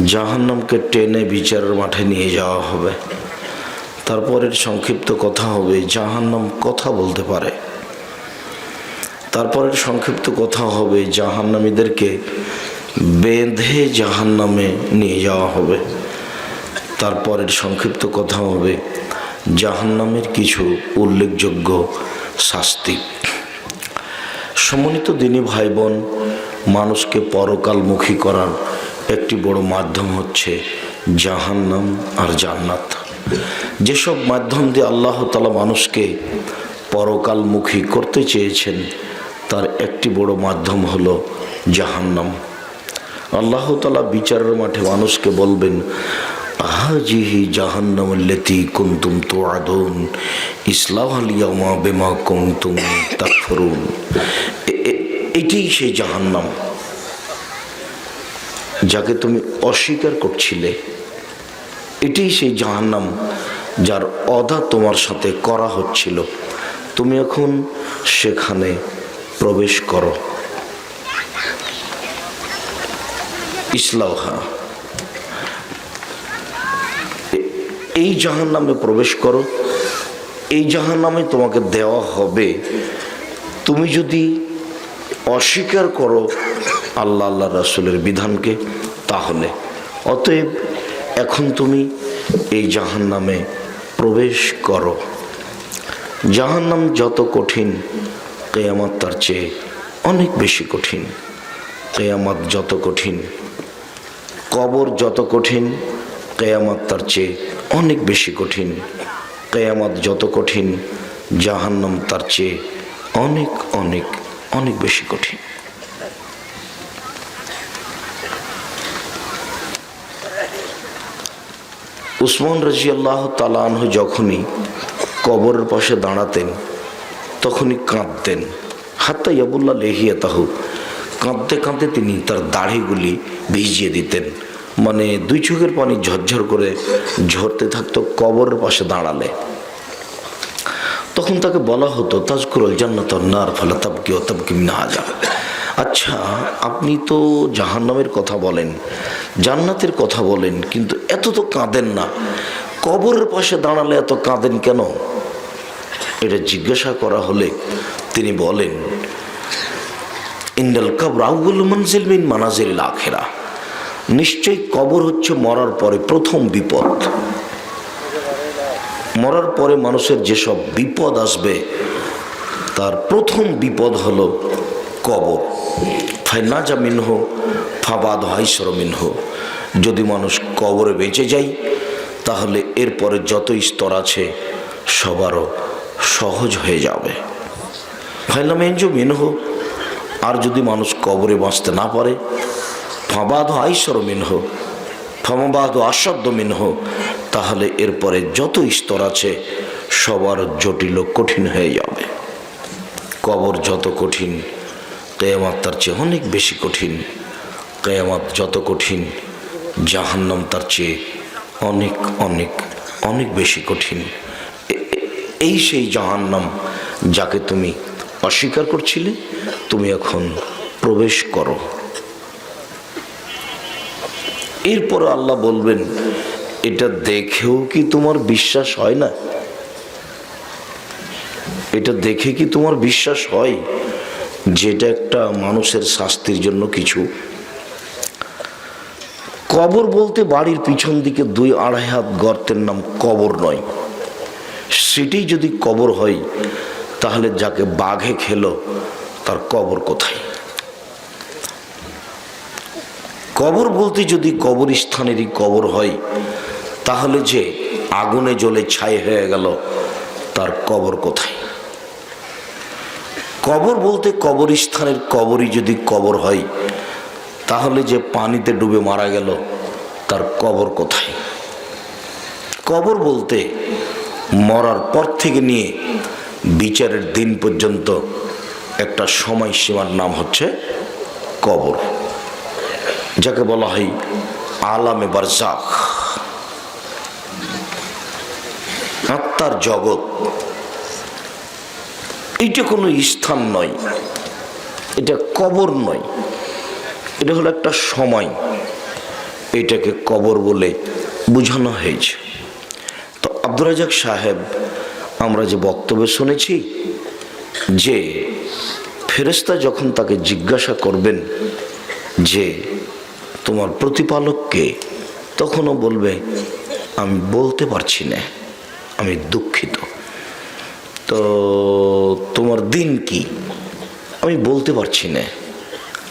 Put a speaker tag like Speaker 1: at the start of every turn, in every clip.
Speaker 1: জাহান্নামকে টেনে বিচারের মাঠে নিয়ে যাওয়া হবে। তারপরের সংক্ষিপ্ত কথা হবে জাহান্নাম কথা বলতে পারে। তারপরের সংক্ষিপ্ত কথা হবে জাহান্নামীদেরকে বেঁধে জাহান্নামে নিয়ে যাওয়া হবে। তারপরের সংক্ষিপ্ত কথা হবে জাহান্নামের কিছু উল্লেখযোগ্য শাস্তি। সম্মানিত দিনী ভাই বোন, মানুষকে পরকালমুখী করার একটি বড় মাধ্যম হচ্ছে জাহান্নাম আর জান্নাত। যেসব মাধ্যম দিয়ে আল্লাহ তাআলা মানুষকে পরকালমুখী করতে চেয়েছেন তার একটি বড় মাধ্যম হলো জাহান্নাম। আল্লাহ তাআলা বিচারের মাঠে মানুষকে বলবেন, হাজিহি জাহান্নামুল্লাতী কুনতুম তুআদুন ইসলাহাল ইয়াওমা বিমা কুনতুম তাকফুরুন। এটাই সেই জাহান্নাম যাকে তুমি অস্বীকার করছিলে। এটাই সেই জাহান্নাম যার অদা তোমার সাথে করা হচ্ছিল। তুমি এখন সেখানে প্রবেশ করো। ইসলাহা, এই জাহান্নামে প্রবেশ করো। এই জাহান্নামে তোমাকে দেওয়া হবে। তুমি যদি অস্বীকার করো আল্লাহ রাসূলের বিধানকে, তাহলে অতএব এখন তুমি এই জাহান্নামে প্রবেশ করো। জাহান্নাম যত কঠিন, কিয়ামত তার চেয়ে অনেক বেশি কঠিন। কিয়ামত যত কঠিন, কবর যত কঠিন, কিয়ামত তার চেয়ে অনেক বেশি কঠিন। কিয়ামত যত কঠিন, জাহান্নাম তার চেয়ে অনেক অনেক অনেক বেশি কঠিন। উসমান রাদিয়াল্লাহু তাআলা আনহু যখনই কবরের পাশে দাঁড়াতেন তখনই কাঁদতেন। হাত্তা ইয়াবুল্লাহ লেহিয়াতাহু, কাঁদতে কাঁদতে তিনি তার দাড়িগুলি ভিজিয়ে দিতেন। মানে দুই চোখের পানি ঝরঝর করে ঝরতে থাকতো কবরের পাশে দাঁড়ালে। তখন তাকে বলা হতো তাজকুরুল জান্নাত ওয়ান নার ফালা তাবকি ওয়া তাবকি মিন হাজা। আচ্ছা, আপনি তো জাহান্নামের কথা বলেন, জান্নাতের কথা বলেন, কিন্তু এত তো কাঁদেন না, কবরের পাশে দাঁড়ালে এত কাঁদেন কেন? এটা জিজ্ঞাসা করা হলে তিনি বলেন, ইন্নাল কবর আউয়ালু মানজিল মিন মানাজিলিল আখিরা। নিশ্চয়ই কবর হচ্ছে মরার পরে প্রথম বিপদ। মরার পরে মানুষের যেসব বিপদ আসবে তার প্রথম বিপদ হলো কবর। ফাইনাজা মিনহু ফাবাদ হাইসর মিনহু। যদি মানুষ কবরে বেঁচে যায় তাহলে এরপরে যত স্তর আছে সবারও সহজ হয়ে যাবে। ফাইলামেনজু মিনহু, আর যদি মানুষ কবরে বাঁচতে না পারে, ফাবাদ আইসর মিনহু ফামাবাদ আসাদ্দ মিনহু, তাহলে এরপরে যত স্তর আছে সবার জটিল কঠিন হয়ে যাবে। কবর যত কঠিন, কিয়ামত তার চেয়ে অনেক বেশি কঠিন। কিয়ামত যত কঠিন, জাহান্নাম তার চেয়ে অনেক অনেক অনেক বেশি কঠিন। এই সেই জাহান্নাম যাকে তুমি অস্বীকার করছিলে, তুমি এখন প্রবেশ করো। এরপর আল্লাহ বলবেন, এটা দেখেও কি তোমার বিশ্বাস হয় না? এটা দেখে কি তোমার বিশ্বাস হয় যেটা একটা মানুষের শাস্তির জন্য কিছু? কবর বলতে বাড়ির পিছন দিকে 2-2.5 হাত গর্তের নাম কবর নয়। সেটাই যদি কবর হয় তাহলে যাকে বাঘে খেলো তার কবর কোথায়? কবর বলতে যদি কবরস্থানেরই কবর হয় তাহলে যে আগুনে জ্বলে ছাই হয়ে গেল তার কবর কোথায়? কবর বলতে কবরস্থানের কবরই যদি কবর হয় তাহলে যে পানিতে ডুবে মারা গেল তার কবর কোথায়? কবর বলতে মরার পর থেকে নিয়ে বিচারের দিন পর্যন্ত একটা সময়সীমার নাম হচ্ছে কবর, যাকে বলা হয় আলামে বারজাখ, আত্মার জগৎ। এইটা কোনো স্থান নয়, এটা কবর নয়, এটা হলো একটা সময়। এটাকে কবর বলে বোঝানো হয়েছে। তো আব্দুর রাজ্জাক সাহেব আমরা যে বক্তব্য শুনেছি যে ফেরেশতা যখন তাকে জিজ্ঞাসা করবেন যে তোমার প্রতিপালক কে, তখনও বলবে আমি বলতে পারছি না, আমি দুঃখিত। তো তোমার দিন কি, আমি বলতে পারছি না,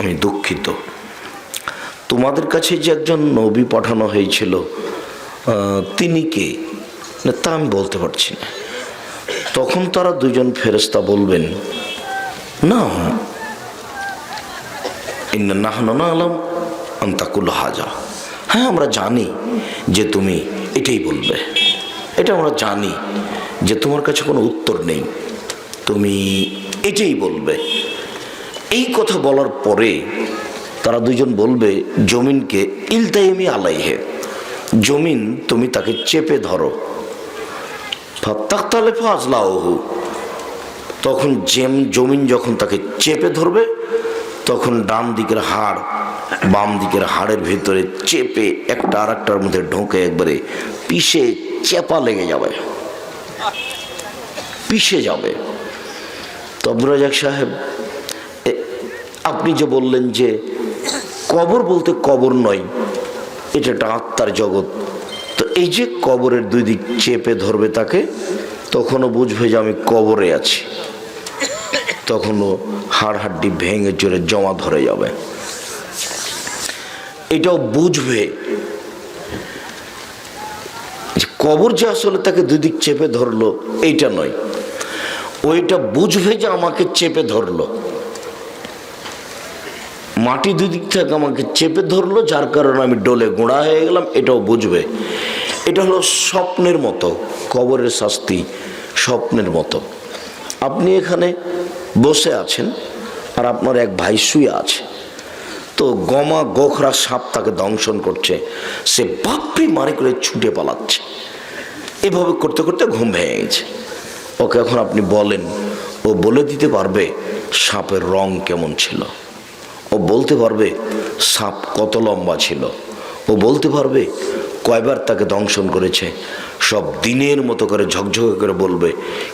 Speaker 1: আমি দুঃখিত। তোমাদের কাছে যে একজন নবী পাঠানো হয়েছিল তিনি কে, না তা আমি বলতে পারছি না। তখন তারা দুজন ফেরেশতা বলবেন না ইন্না নাহনু না'লাম আন তাকুল হাজা, হ্যাঁ আমরা জানি যে তুমি এটাই বলবে, এটা আমরা জানি যে তোমার কাছে কোনো উত্তর নেই, তুমি এটাই বলবে। এই কথা বলার পরে তারা দুজন বলবে জমিনকে ইলতাইমি আলাইহে, জমিন তুমি তাকে চেপে ধরো। ফাত্তাখতালে ফাজলাহু, তখন জমিন যখন তাকে চেপে ধরবে তখন ডান দিকের হাড় বাম দিকের হাড়ের ভিতরে চেপে একটা আর একটার মধ্যে ঢোকে একবারে পিষে চেপা লেগে যাবে, পিষে যাবে। তো আব্দুর রাজ্জাক সাহেব আপনি যে বললেন যে কবর বলতে কবর নয়, এটা একটা আত্মার জগৎ, তো এই যে কবরের দুই দিক চেপে ধরবে তাকে, তখনও বুঝবে যে আমি কবরে আছি, তখনও হাড় হাড্ডি ভেঙে চড়ে জমা ধরে যাবে। এটাও বুঝবে কবর যে আসলে তাকে দুই দিক চেপে ধরলো এইটা নয়, ওইটা বুঝবে যে আমাকে চেপে ধরলো, মাটি দুই দিক থেকে আমাকে চেপে ধরলো, যার কারণে আমি ডলে গোড়া হয়ে গেলাম, এটাও বুঝবে। এটা হলো স্বপ্নের মতো, কবরের শাস্তি স্বপ্নের মতো। আপনি এখানে বসে আছেন আর আপনার এক ভাই শুয়ে আছে, তো গমা গোখরা সাপ তাকে দংশন করছে, সে বাপরি মারি করে ছুটে পালাচ্ছে, এভাবে করতে করতে ঘুম ভেঙে গেছে। ওকে এখন আপনি বলেন, ও বলে দিতে পারবে সাপের রং কেমন ছিল, ও বলতে পারবে সাপ কত লম্বা ছিল, ও বলতে পারবে কয়বার তাকে দংশন করেছে, সব দিনের মতো করে ঝকঝকে করে বলবে।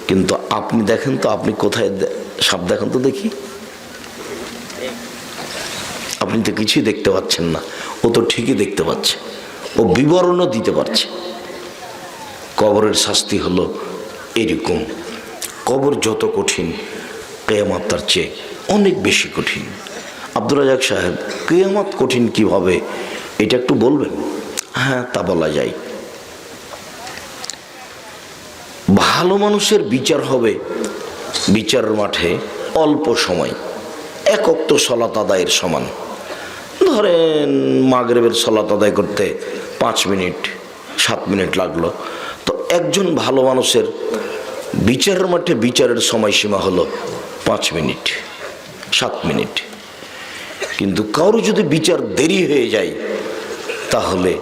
Speaker 1: কিন্তু আপনি দেখেন তো, আপনি কোথায় সাপ দেখেন তো দেখি, আপনি তো কিছুই দেখতে পাচ্ছেন না, ও তো ঠিকই দেখতে পাচ্ছে, ও বিবরণও দিতে পারছে। কবরের শাস্তি হলো এরকম। কবর যত কঠিন, কিয়ামত তার চেয়ে অনেক বেশি কঠিন। আব্দুর রাজ্জাক সাহেব কিয়ামত কঠিন কিভাবে এটা একটু বলবেন? হ্যাঁ, তা বলা যায়। ভালো মানুষের বিচার হবে বিচারের মাঠে অল্প সময়, এক ওয়াক্ত সালাত আদায়ের সমান। ধরেন মাগরিবের সালাত আদায় করতে 5 মিনিট 7 মিনিট লাগলো, তো একজন ভালো মানুষের বিচারের মাঠে বিচারের সময়সীমা হলো 5 মিনিট 7 মিনিট। কিন্তু কারো যদি বিচার দেরি হয়ে যায় তাহলে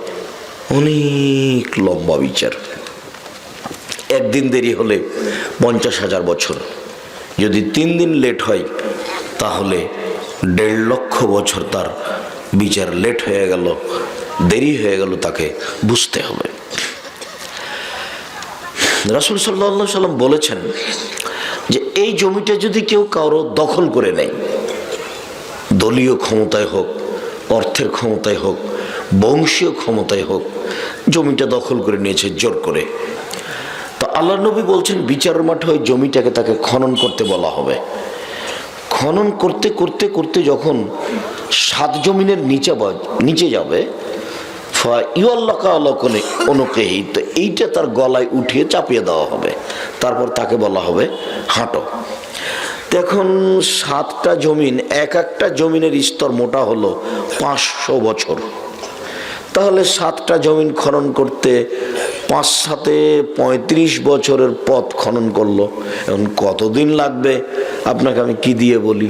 Speaker 1: অনেক লম্বা বিচার। একদিন দেরি হলে 50,000 বছর, যদি 3 দিন লেট হয় তাহলে 1.5 লক্ষ বছর তার বিচার লেট হয়ে গেল, দেরি হয়ে গেল, তাকে বুঝতে হবে। রাসূল সাল্লাল্লাহু আলাইহি সাল্লাম বলেছেন যে এই জমিটা যদি কেউ কারো দখল করে নেয়, দলীয় ক্ষমতায় হোক, অর্থের ক্ষমতায় হোক, বংশীয় ক্ষমতায় হোক, জমিটা দখল করে নিয়েছে জোর করে, তো আল্লাহ নবী বলছেন বিচারের মাঠে ওই জমিটাকে তাকে খনন করতে বলা হবে। খনন করতে করতে করতে যখন 7 জমিনের নিচে যাবে, অনুকেহি, তো এইটা তার গলায় উঠিয়ে চাপিয়ে দেওয়া হবে, তারপর তাকে বলা হবে হাঁটো। এখন 7টা জমিন, এক একটা জমিনের স্তর মোটা হলো 500 বছর, তাহলে 7টা জমিন খনন করতে 5×7 35 বছরের পথ খনন করলো। এখন কতদিন লাগবে আপনাকে আমি কি দিয়ে বলি?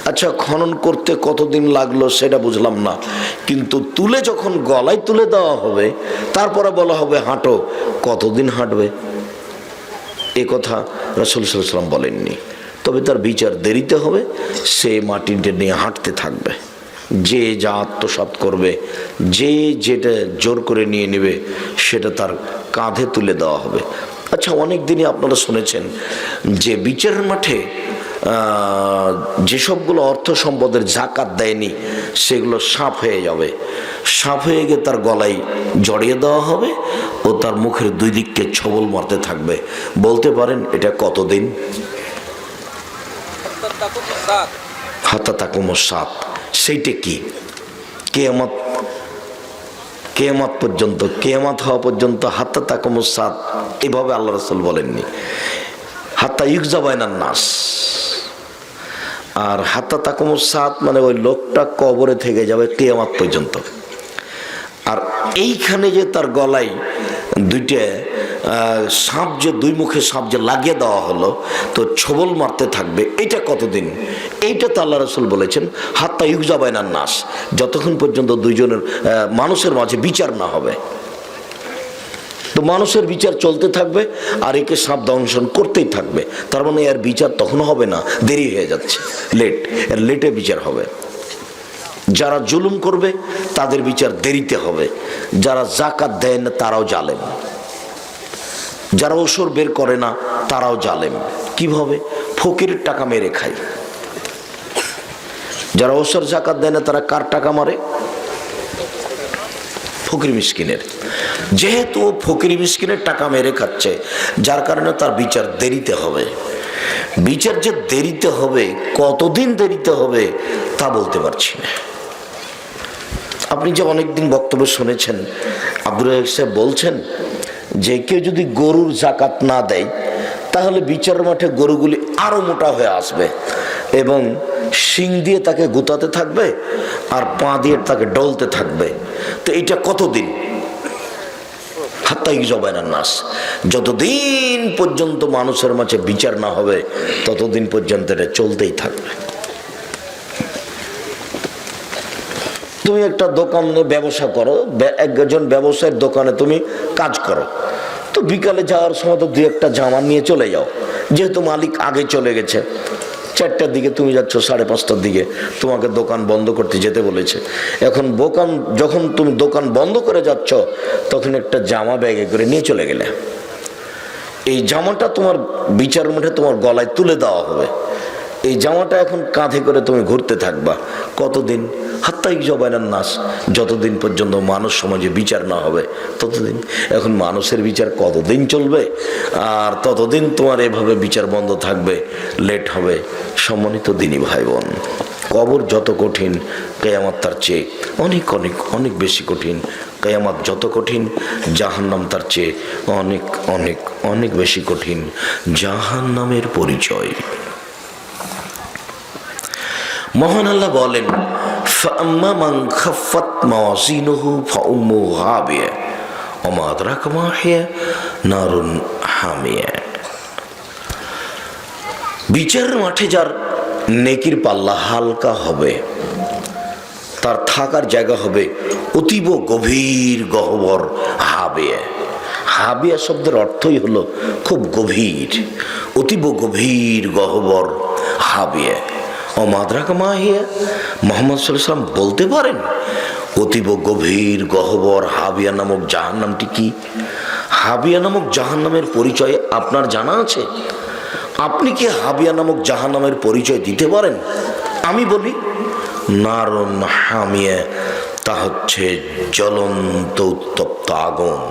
Speaker 1: আচ্ছা, খনন করতে কতদিন লাগলো সেটা বুঝলাম না, কিন্তু তুলে যখন গলায় তুলে দেওয়া হবে তারপরে বলা হবে হাঁটো, কতদিন হাঁটবে এ কথা রাসূল সাল্লাল্লাহু আলাইহি ওয়াসাল্লাম বলেননি। তবে তার বিচার দেরিতে হবে, সে মাটিটা নিয়ে হাঁটতে থাকবে, যে যা আত্মসাৎ করবে, যে যেটা জোর করে নিয়ে নেবে সেটা তার কাঁধে তুলে দেওয়া হবে। আচ্ছা, অনেক দিনই আপনারা শুনেছেন যে বিচারের মাঠে যেসবগুলো অর্থ সম্পদের জাকাত দেয়নি সেগুলো সাপ হয়ে যাবে, সাপ হয়ে গিয়ে তার গলায় জড়িয়ে দেওয়া হবে ও তার মুখের দুই দিককে ছবল মারতে থাকবে। বলতে পারেন এটা কতদিন? হাত্তা তাকুমুস সাত। সেইটা কি? কিয়ামত, কিয়ামত পর্যন্ত, কিয়ামত হওয়া পর্যন্ত হাত্তা তাকুমুস সাত এভাবে আল্লাহ রাসূল বলেননি। হাত্তা ইউকজা বাইনান নাস। আর হাত্তা তাকুমুস সাত মানে ওই লোকটা কবরে থেকে যাবে কিয়ামত পর্যন্ত। আর এইখানে যে তার গলায় দুইটা সাপ, যে দুই মুখে সাপ যে লাগিয়ে দেওয়া হলো, তো ছবল মারতে থাকবে, এটা কতদিন? এইটা তো আল্লাহ রাসূল বলেছেন হাত্তা ইউকজা বাইনান নাস, যতক্ষণ পর্যন্ত দুইজনের মানুষের মাঝে বিচার না হবে। তো মানুষের বিচার চলতে থাকবে আর একে সাপ দংশন করতেই থাকবে। তার মানে এর বিচার তখন হবে না, দেরি হয়ে যাচ্ছে, লেট, এর লেটে বিচার হবে। যারা জুলুম করবে তাদের বিচার দেরিতে হবে। যারা যাকাত দেয় না তারাও জালেম, যারা ওসর বের করে না তারাও জালেম। কিভাবে? ফকিরের টাকা মেরে খায়। যারা ওসর যাকাত দেয় না তারা কার টাকা মারে? ফকির মিসকিনের। যেহেতু ফকির মিসকিনের টাকা মেরে খাচ্ছে, যার কারণে তার বিচার দেরিতে হবে। বিচার যে দেরিতে হবে, কতদিন দেরিতে হবে তা বলতে পারছি না। আপনি যে অনেকদিন বক্তব্য শুনেছেন, আব্দুর রাজ্জাক সাহেব বলছেন যে কেউ যদি গরুর যাকাত না দেয় তাহলে বিচারের মাঠে গরুগুলি আরো মোটা হয়ে আসবে এবং শিং দিয়ে তাকে গুতাতে থাকবে আর পা দিয়ে তাকে ডলতে থাকবে। তো এইটা কতদিন? হাত্তা ইউকজা বাইনান নাস, যতদিন পর্যন্ত মানুষের মাঝে বিচার না হবে ততদিন পর্যন্ত এটা চলতেই থাকবে। তুমি একটা দোকানে ব্যবসা করো, একজন ব্যবসায়ের দোকানে তুমি কাজ করো, তো বিকালে যাওয়ার সময় তো দুই একটা জামা নিয়ে চলে যাও। যেহেতু মালিক আগে চলে গেছে, 4টার দিকে তুমি যাচ্ছ, 5:30টার দিকে তোমাকে দোকান বন্ধ করতে যেতে বলেছে। এখন যখন তুমি দোকান বন্ধ করে যাচ্ছ তখন একটা জামা ব্যাগে করে নিয়ে চলে গেলে। এই জামাটা তোমার বিচারের মাঠে তোমার গলায় তুলে দেওয়া হবে। এই জামাটা এখন কাঁধে করে তুমি ঘুরতে থাকবা। কতদিন? হাত্তা ইউকজা বাইনান নাস, যতদিন পর্যন্ত মানুষ সমাজে বিচার না হবে ততদিন। এখন মানুষের বিচার কতদিন চলবে? আর ততদিন তোমার এভাবে বিচার বন্ধ থাকবে, লেট হবে। সম্মানিত দিনী ভাই বোন, কবর যত কঠিন, কিয়ামত তার চেয়ে অনেক অনেক অনেক বেশি কঠিন। কিয়ামত যত কঠিন, জাহান্নাম তার চেয়ে অনেক অনেক অনেক বেশি কঠিন। জাহান্নামের পরিচয় মহান আল্লাহ বলেন, ফাআম্মা মান খাফফাত মাওয়াজিনুহু ফাউম্মুহু হাবিয়া ওয়া মা আদরাকা মা হিয়া নারুন হামিয়া। বিচারের মাঠে যার নেকির পাল্লা হালকা হবে, তার থাকার জায়গা হবে অতীব গভীর গহ্বর হাবিয়া। হাবিয়া শব্দের অর্থই হলো খুব গভীর, অতীব গভীর গহ্বর হাবিয়া। ও মাদ্রাকা মাহিয়া, মুহাম্মদ সাল্লাল্লাহু আলাইহি ওয়াসাল্লাম বলতে পারেন অতীব গভীর গহ্বর হাবিয়া নামক জাহান্নামটি কি? হাবিয়া নামক জাহান্নামের পরিচয় আপনার জানা আছে? আপনি কি হাবিয়া নামক জাহান্নামের পরিচয় দিতে পারেন? আমি বলি, নারুন হামিয়া, তা হচ্ছে জ্বলন্ত উত্তপ্ত আগুন।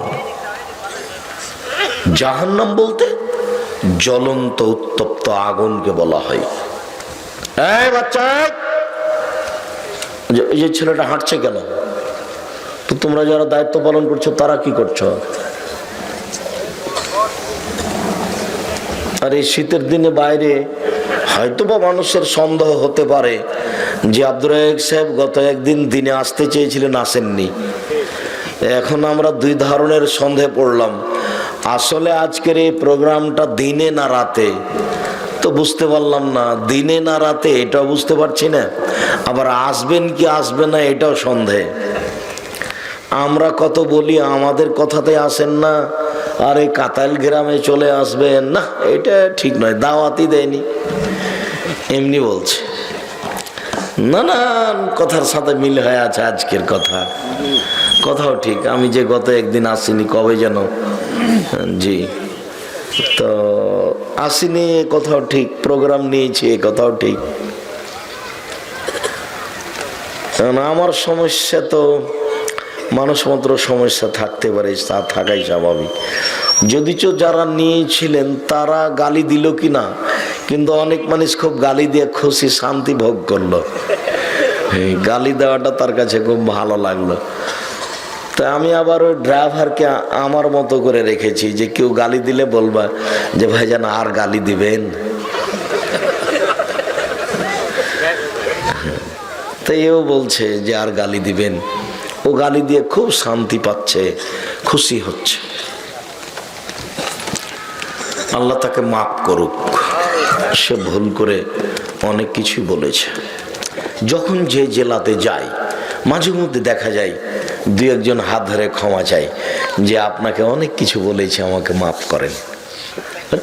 Speaker 1: জাহান্নাম বলতে জ্বলন্ত উত্তপ্ত আগুনকে বলা হয়। এই বাচ্চা, এই যে ছেলেটা হাঁটছে কেন? তো তোমরা যারা দায়িত্ব পালন করছো তারা কি করছো? আর এই শীতের দিনে বাইরে হয়তোবা মানুষের সন্দেহ হতে পারে যে আব্দুর রাজ্জাক সাহেব গত একদিন দিনে আসতে চেয়েছিলেন, আসেননি। এখন আমরা দুই ধরনের সন্দেহে পড়লাম, আসলে আজকের এই প্রোগ্রামটা দিনে না রাতে, তো বুঝতে পারলাম না। দিনে না রাতে এটাও বুঝতে পারছি না, আবার আসবেন কি আসবে না এটাও সন্দেহ। আমরা কত বলি আমাদের কথাতে আসেন না, আর এই কাতাইল গ্রামে চলে আসবেন না, এটা ঠিক নয়, দাওয়াতই দেয়নি, এমনি বলছে। নানান কথার সাথে মিল হয়ে আছে আজকের কথাও ঠিক। আমি যে গত একদিন আসিনি, কবে যেন, জি, তো আসিনি, এ কথাও ঠিক। প্রোগ্রাম নিয়েছি, এ কথাও ঠিক। কারণ আমার সমস্যা তো মানুষ মাত্র সমস্যা থাকতে পারে, তা থাকাই স্বাভাবিক। যদিচ যারা নিয়েছিলেন তারা গালি দিল কি না, কিন্তু অনেক মানুষ খুব গালি দিয়ে খুশি শান্তি ভোগ করলো। গালি দেওয়াটা তার কাছে খুব ভালো লাগলো। তা আমি আবার ওই ড্রাইভারকে আমার মতো করে রেখেছি, যে কেউ গালি দিলে বলবা যে ভাইজান আর গালি দিবেন। তো এও বলছে যে আর গালি দিবেন। ও গালি দিয়ে খুব শান্তি পাচ্ছে, খুশি হচ্ছে। আল্লাহ তাকে মাফ করুক, সে ভুল করে অনেক কিছু বলেছে। যখন যে জেলাতে যাই মাঝে মধ্যে দেখা যায় দুই একজন হাত ধরে ক্ষমা চাই যে আপনাকে অনেক কিছু বলেছি, আমাকে মাফ করেন।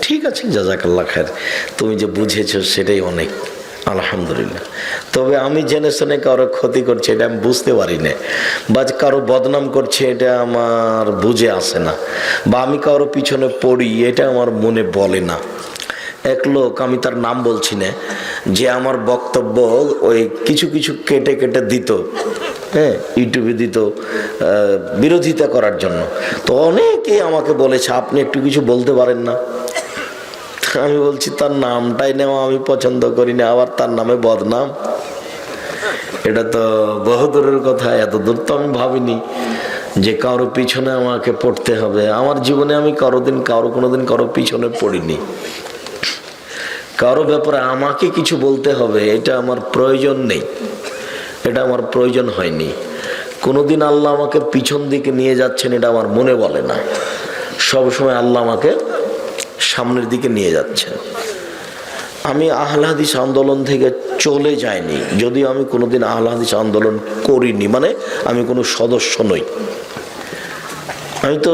Speaker 1: ঠিক আছে, জাযাকাল্লাহ খায়ের, তুমি যে বুঝেছো সেটাই অনেক, আলহামদুলিল্লাহ। তবে আমি জেনে শুনে কারো ক্ষতি করছে এটা আমি বুঝতে পারি না, বা কারো বদনাম করছে এটা আমার বুঝে আসে না, বা আমি কারো পিছনে পড়ি এটা আমার মনে বলে না। এক লোক, আমি তার নাম বলছি না, যে আমার বক্তব্য ওই কিছু কিছু কেটে কেটে দিত, হ্যাঁ, ইউটিউবে দিত বিরোধিতা করার জন্য। তো অনেকেই আমাকে বলেছে আপনি একটু কিছু বলতে পারেন না। আমি বলছি তার নামটাই নেওয়া আমি পছন্দ করি না, আবার তার নামে বদনাম, এটা তো বহুদূরের কথা। এত দূর তো আমি ভাবিনি যে কারো পিছনে আমাকে পড়তে হবে। আমার জীবনে আমি কোনোদিন কারো পিছনে পড়িনি। কারো ব্যাপারে আমাকে কিছু বলতে হবে এটা আমার প্রয়োজন নেই, এটা আমার প্রয়োজন হয়নি। কোনোদিন আল্লাহ আমাকে পিছন দিকে নিয়ে যাচ্ছেন এটা আমার মনে বলে না। সবসময় আল্লাহ আমাকে সামনের দিকে নিয়ে যাচ্ছেন। আমি আহলে হাদিস আন্দোলন থেকে চলে যাইনি, যদিও আমি কোনোদিন আহলে হাদিস আন্দোলন করিনি, মানে আমি কোনো সদস্য নই। আমি তো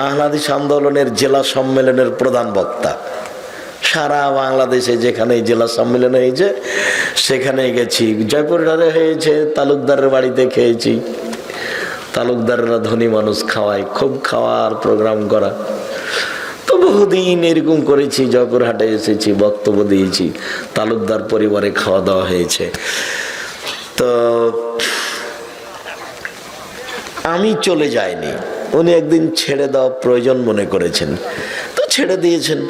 Speaker 1: আহলে হাদিস আন্দোলনের জেলা সম্মেলনের প্রধান বক্তা। সারা বাংলাদেশে যেখানে জেলা সম্মেলন হয়েছে সেখানে গেছি। জয়পুরহাটে হয়েছে, তালুকদারের বাড়িতে খেয়েছি। তালুকদাররা ধনী মানুষ, খাওয়ায়, খুব খাওয়ার প্রোগ্রাম করা। তো বহুদিন এরকম করেছি, জয়পুরহাটে এসেছি, বক্তব্য দিয়েছি, তালুকদার পরিবারে খাওয়া দাওয়া হয়েছে। তো আমি চলে যাইনি, উনি একদিন ছেড়ে দেওয়া প্রয়োজন মনে করেছেন, তো ছেড়ে দিয়েছেন।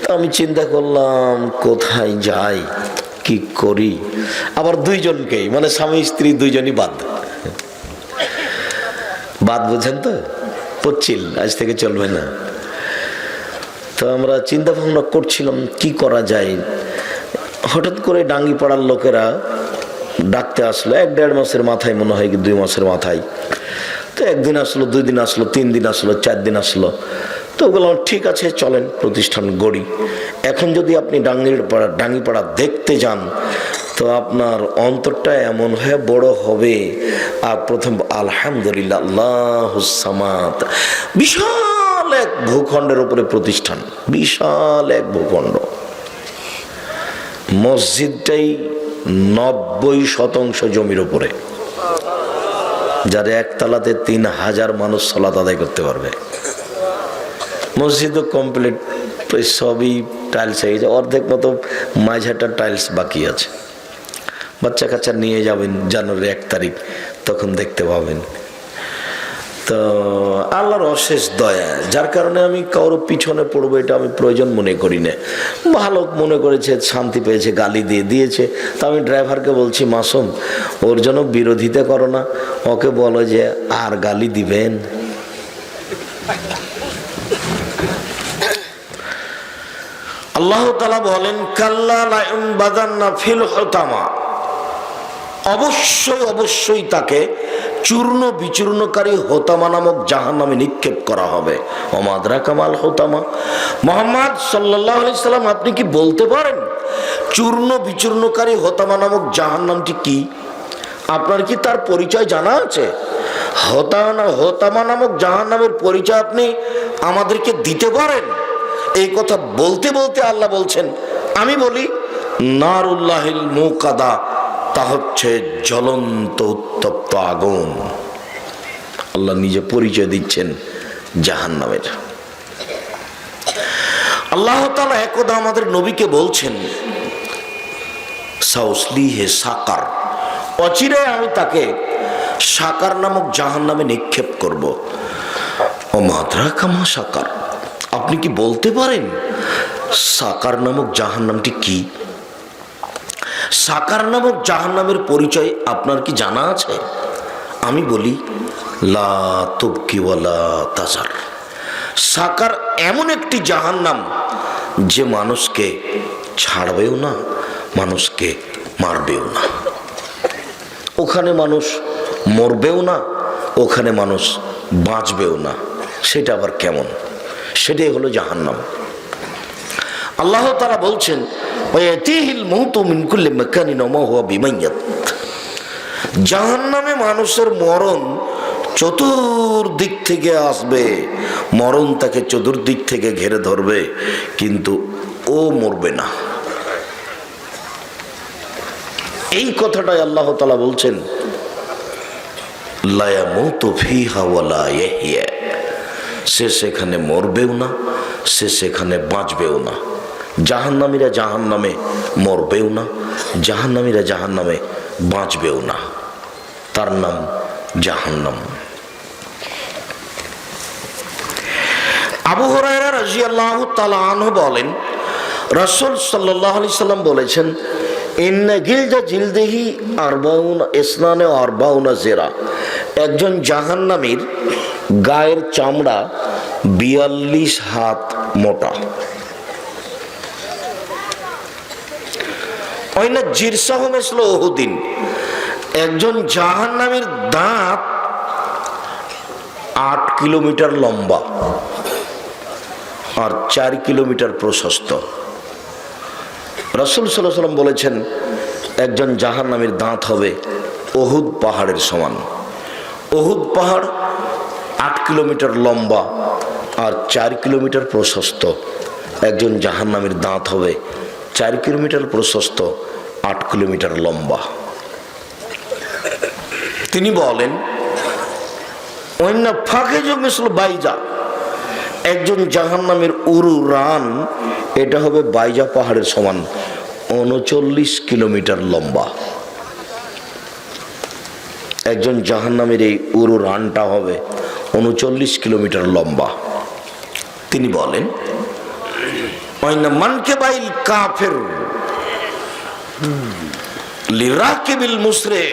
Speaker 1: তো আমি চিন্তা করলাম কোথায় যাই, কি করি। আবার দুইজনকেই, মানে স্বামী স্ত্রী দুইজনই বাদ, বুঝেন তো, পড়ছিল আজ থেকে চলবে না। তো আমরা চিন্তা ভাবনা করছিলাম কি করা যায়। হঠাৎ করে ডাঙ্গিপাড়ার লোকেরা ডাকতে আসলো, 1-1.5 মাসের মাথায়, মনে হয় 2 মাসের মাথায়। তো একদিন আসলো, 2 দিন আসলো, 3 দিন আসলো, 4 দিন আসলো। তো বললাম ঠিক আছে চলেন প্রতিষ্ঠান গড়ি। এখন যদি আপনি ডাঙ্গিপাড়া দেখতে যান তো আপনার অন্তরটা এমন হয়ে বড় হবে। আর প্রথম আলহামদুলিল্লাহ, আল্লাহুস সামাদ, বিশাল এক ভূখণ্ডের উপরে প্রতিষ্ঠান, বিশাল এক ভূখণ্ড। মসজিদটাই 90% জমির উপরে, যার একতলাতে 3000 মানুষ সালাত আদায় করতে পারবে। মসজিদও কমপ্লিট, সবই টাইলস হয়ে গেছে, অর্ধেক মতো মাঝাটা টাইলস বাকি আছে। বাচ্চা কাচ্চা নিয়ে যাবেন জানুয়ারি 1 তারিখ, তখন দেখতে পাবেন। তো আল্লাহর অশেষ দয়া, যার কারণে আমি কারোর পিছনে পড়বো এটা আমি প্রয়োজন মনে করি না। ভালো মনে করেছে, শান্তি পেয়েছে, গালি দিয়েছে। তা আমি ড্রাইভারকে বলছি মাসুম, ওর জন্য বিরোধিতা করো না, ওকে বলো যে আর গালি দিবেন। আল্লাহ তাআলা বলেন কাল্লা লায়ুনবাযান্না ফিল হুতামা, অবশ্যই তাকে চূর্ণ বিচূর্ণকারী হোতামা নামক জাহান্নামে নিক্ষেপ করা হবে। ওমা আদরাকা মাল হোতামা, মুহাম্মদ সাল্লাল্লাহু আলাইহি সাল্লাম আপনি কি বলতে পারেন চূর্ণ বিচূর্ণকারী হোতামা নামক জাহান্নামটি কি? আপনার কি তার পরিচয় জানা আছে? হোতামা নামক জাহান্নামের পরিচয় আপনি আমাদেরকে দিতে পারেন? এই কথা বলতে বলতে আল্লাহ বলছেন, আমি বলি নারুল্লাহিল মুকাদা, তা হচ্ছে জ্বলন্ত উত্তপ্ত আগুন। আল্লাহ নিজে পরিচয় দিচ্ছেন জাহান্নামের। আল্লাহ তাআলা একদা আমাদের নবীকে বলছেন, সাউসলিহে সাকার, অচিরে আমি তাকে সাকার নামক জাহান্নামে নিক্ষেপ করব। ও মাদ্রাকা মা সাকার, আপনি কি বলতে পারেন সাকার নামক জাহান্নামটি কি? সাকার নামক জাহান্নামের পরিচয় আপনার কি জানা আছে? আমি বলি, লা তুবকি ওয়ালা তাজার। সাকার এমন একটি জাহান্নাম যে মানুষকে ছাড়বেও না, মানুষকে মারবেও না। ওখানে মানুষ মরবেও না, ওখানে মানুষ বাঁচবেও না। সেটা আবার কেমন? সেটাই হলো জাহান্নাম। আল্লাহ তাআলা বলছেন, ওয়ায়াতিহিল মাউতু মিন কুল্লি মাকানিন ওয়া মা হুয়া বিমাইয়াত। জাহান্নামে মানুষের মরণ চতুর্দিক থেকে আসবে, মরণ তাকে চতুর্দিক থেকে ঘিরে ধরবে, কিন্তু ও মরবে না। এই কথাটাই আল্লাহ তাআলা বলছেন, লা ইয়ামুতু ফিহা ওয়া লা ইয়াহইয়া। সে সেখানে মরবেও না, সে সেখানে বাঁচবেও না। জাহান্নামীরা জাহান্নামে মরবেও না, জাহান্নামীরা জাহান্নামে বাঁচবেও না। তার নাম জাহান্নাম। আবু হুরায়রা রাদিয়াল্লাহু তাআলা আনহু বলেন, রাসূল সাল্লাল্লাহু আলাইহি সাল্লাম বলেছেন, ইন্না গিলজা জিলদিহি আরবাউনা ইসনানে আরবাউনা জিরা। একজন জাহান্নামীর গায়ের চামড়া 42 হাত মোটা। ওইনা জিরসাহু মিসলু উহুদিন। একজন জাহান্নামীর দাঁত 8 কিলোমিটার লম্বা আর 4 কিলোমিটার প্রশস্ত। রাসূল সাল্লাল্লাহু আলাইহি ওয়াসাল্লাম বলেছেন, একজন জাহান্নামীর দাঁত হবে উহুদ পাহাড়ের সমান। উহুদ পাহাড় 8 কিলোমিটার লম্বা আর 4 কিলোমিটার প্রশস্ত। একজন জাহান্নামীর দাঁত হবে 4 কিলোমিটার প্রশস্ত, 8 কিলোমিটার লম্বা। তিনি বলেন, ওয়াইন্না ফাকিজু মিসলু বাইজা। একজন জাহান্নামের উরু রান, এটা হবে বাইজা পাহাড়ের সমান, 39 কিলোমিটার লম্বা। একজন জাহান্নামের এই উরু রানটা হবে 39 কিলোমিটার লম্বা। তিনি বলেন, ওয়াইন্না মানকিবাইল কাফির লিরাকিবিল মুসরি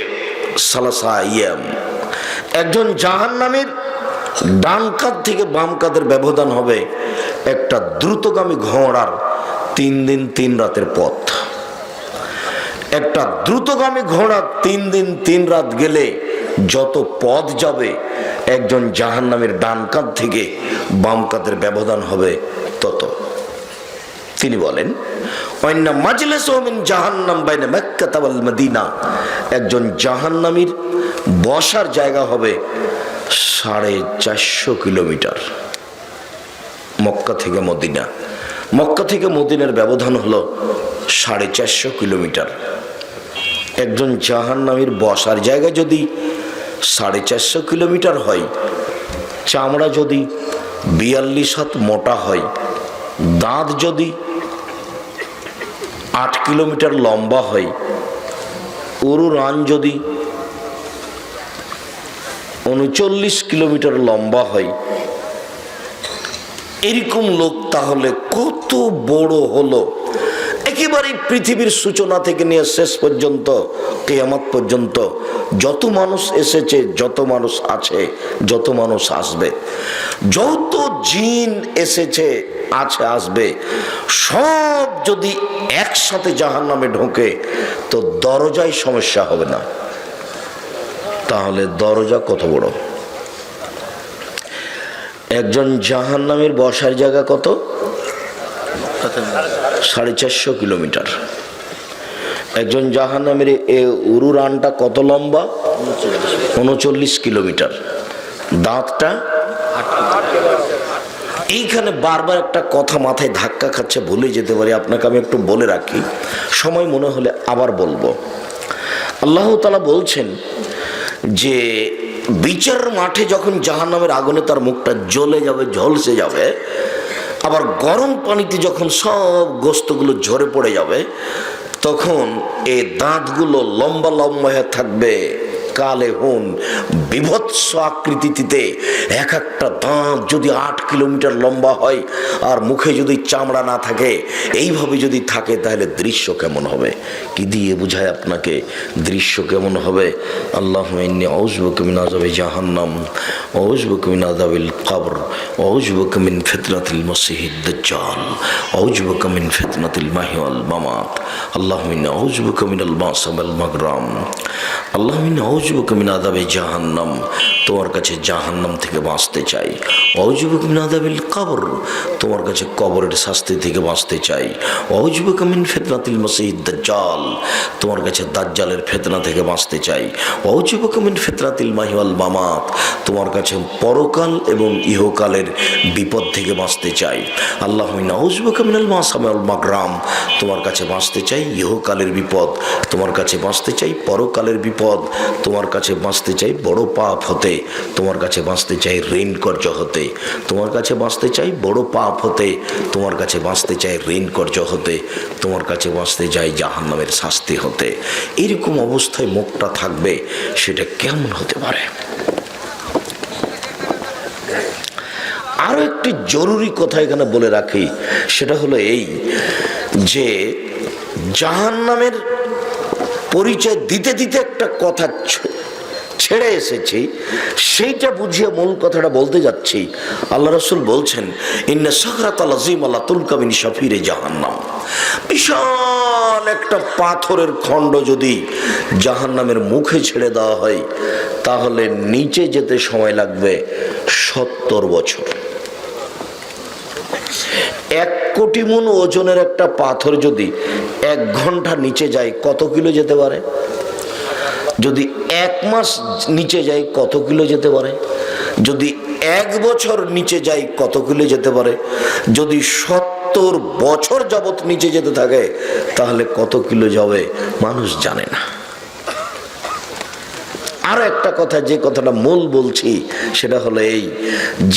Speaker 1: সালাসা আইয়াম। একজন জাহান্নামীর ডান কাঁধ থেকে বাম কাঁধের ব্যবধান হবে একটা দ্রুতগামী ঘোড়ার 3 দিন 3 রাতের পথ। একটা দ্রুতগামী ঘোড়া 3 দিন 3 রাত গেলে যত পথ যাবে, একজন জাহান্নামীর ডান কাঁধ থেকে বাম কাঁধের ব্যবধান হবে তত। তিনি বলেন, ওয়াইন্না মাজলিসু মিন জাহান্নাম বাইনা মক্কা ওয়াল মদিনা। একজন জাহান্নামীর বসার জায়গা হবে 450 কিলোমিটার। মক্কা থেকে মদিনা, মক্কা থেকে মদিনার ব্যবধান হলো 450 কিলোমিটার। একজন জাহান্নামীর বসার জায়গা যদি 450 কিলোমিটার হয়, চামড়া যদি 42 হাত মোটা হয়, দাঁত যদি 8 কিলোমিটার লম্বা হয়, উরু রান যদি 39 কিলোমিটার লম্বা হয়, এরকম লোক তাহলে কত বড় হলো। একেবারে পৃথিবীর সূচনা থেকে নিয়ে শেষ পর্যন্ত, কিয়ামত পর্যন্ত যত মানুষ এসেছে, যত মানুষ আছে, যত মানুষ আসবে, যত জিন এসেছে, আছে, আসবে, সব যদি একসাথে জাহান্নামে ঢোকে তো দরজায় সমস্যা হবে না। তাহলে দরজা কত বড়? একজন জাহান্নামীর বসার জায়গা কত? 450 কিলোমিটার। একজন জাহান্নামীর উরু রানটা কত লম্বা? 39 কিলোমিটার। দাঁতটা এইখানে বারবার একটা কথা মাথায় ধাক্কা খাচ্ছে, ভুলে যেতে পারি, আপনাকে আমি একটু বলে রাখি, সময় মনে হলে আবার বলবো। আল্লাহ তাআলা বলছেন যে বিচার মাঠে যখন জাহান্নামের আগুনে তার মুখটা জ্বলে যাবে, ঝলসে যাবে, আবার গরম পানিতে যখন সব গোস্তগুলো ঝরে পড়ে যাবে, তখন এই দাঁতগুলো লম্বা লম্বা হয়ে থাকবে, কালে হুন বিভৎস আকৃতিতে। এক একটা দাঁত যদি 8 কিলোমিটার লম্বা হয় আর মুখে যদি চামড়া না থাকে, এইভাবে যদি থাকে, তাহলে দৃশ্য কেমন হবে? কি দিয়ে বুঝায় আপনাকে দৃশ্য কেমন হবে? আল্লাহুম্মা ইন্নী আউযু বিকা মিন আযাবি জাহান্নাম ওয়া আউযু বিকা মিন আযাবিল কবর ওয়া আউযু বিকা মিন ফিতনাতিল মাসীহিদ দাজ্জাল ওয়া আউযু বিকা মিন ফিতনাতিল মাহইয়া ওয়াল মামাত। আল্লাহুম্মা ইন্নী আউযু বিকা মিনাল বা'স ওয়াল মাগরাম। আল্লাহুম্মা ইন্নী আউযু বিকা মিন আযাবি জাহান্নাম, তোমার কাছে জাহান্নাম থেকে বাঁচতে চাই। ওয়া আউযু বিকা মিন আযাবিল কবর, তোমার কাছে কবরের শাস্তি থেকে বাঁচতে চাই। ওয়া আউযু বিকা মিন ফিতনাতিল মাসীহিদ দাজ্জাল, তোমার কাছে দাজ্জালের ফিতনা থেকে বাঁচতে চাই। ওয়া আউযু বিকা মিন ফিতনাতিল মাহইয়া ওয়াল মামাত, তোমার কাছে পরকাল এবং ইহকালের বিপদ থেকে বাঁচতে চাই। আল্লাহুম্মা ইন্নী আউযু বিকা মিনাল মাসামি ওয়াল মাগরাম, তোমার কাছে বাঁচতে চাই ইহকালের বিপদ, তোমার কাছে বাঁচতে চাই পরকালের বিপদ, তোমার কাছে বাঁচতে চাই বড় পাপ হতে, তোমার কাছে বাঁচতে চাই ঋণ কর্জ হতে, তোমার কাছে বাঁচতে চাই বড় পাপ হতে, তোমার কাছে বাঁচতে চাই ঋণ কর্জ হতে, তোমার কাছে বাঁচতে চাই জাহান্নামের শাস্তি হতে। এরকম অবস্থায় মুখটা থাকবে, সেটা কেমন হতে পারে? আরো একটি জরুরি কথা এখানে বলে রাখি, সেটা হলো এই যে জাহান্নামের পরিচয় দিতে দিতে একটা কথা ছেড়ে এসেছি, সেইটা বুঝিয়ে মূল কথাটা বলতে যাচ্ছি। আল্লাহ রাসূল বলছেন, ইন্না সাকরাতাল আযীম লা তুলকা মিন শাফিরে জাহান্নাম, বিশাল একটা পাথরের খণ্ড যদি জাহান্নামের মুখে ছেড়ে দেওয়া হয়, তাহলে নিচে যেতে সময় লাগবে 70 বছর। 1 কোটি মণ ওজনের একটা পাথর যদি 1 ঘন্টা নিচে যায়, কত কিলো যেতে পারে? যদি 1 মাস নিচে যায়, কত কিলো যেতে পারে? যদি 1 বছর নিচে যায়, কত কিলো যেতে পারে? যদি 70 বছর যাবত নিচে যেতে থাকে, তাহলে কত কিলো যাবে মানুষ জানে না। আরো একটা কথা, যে কথাটা মূল বলছি, সেটা হলো এই,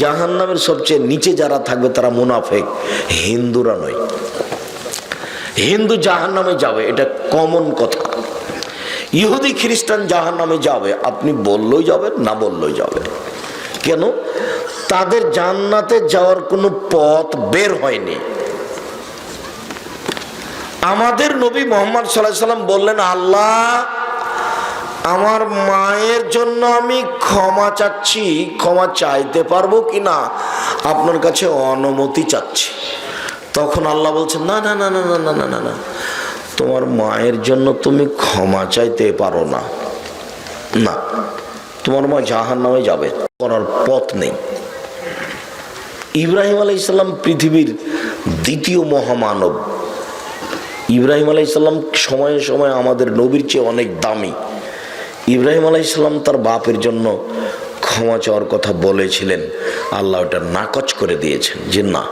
Speaker 1: জাহান্নামের সবচেয়ে নিচে যারা থাকবে তারা মুনাফিক, হিন্দুরা নয়। হিন্দু জাহান্নামে যাবে, এটা কমন কথা। ইহুদি খ্রিস্টান জাহান্নামে যাবে, আপনি বললেও যাবেন, না বললেও যাবেন। কেন? তাদের জান্নাতে যাওয়ার কোনো পথ বের হয়নি। আমাদের নবী মুহাম্মদ সাল্লাল্লাহু আলাইহি ওয়াসাল্লাম বললেন, আল্লাহ, আমার মায়ের জন্য আমি ক্ষমা চাচ্ছি, ক্ষমা চাইতে পারবো কিনা আপনার কাছে অনুমতি চাচ্ছি। তখন আল্লাহ বলছেন, না না না না না না না না, তোমার মায়ের জন্য তুমি ক্ষমা চাইতে পারো না, না, তোমার মা জাহান্নামে যাবে, করার পথ নেই। ইব্রাহিম আলাইহিস সালাম পৃথিবীর দ্বিতীয় মহামানব। ইব্রাহিম আলাইহিস সালাম সময়ে সময়ে আমাদের নবীর চেয়ে অনেক দামি। ইব্রাহিম আলাইহিস সালাম তার বাপের জন্য ক্ষমা চাওয়ার কথা বলেছিলেন, আল্লাহ ওটা নাকচ করে দিয়েছেন, যে না,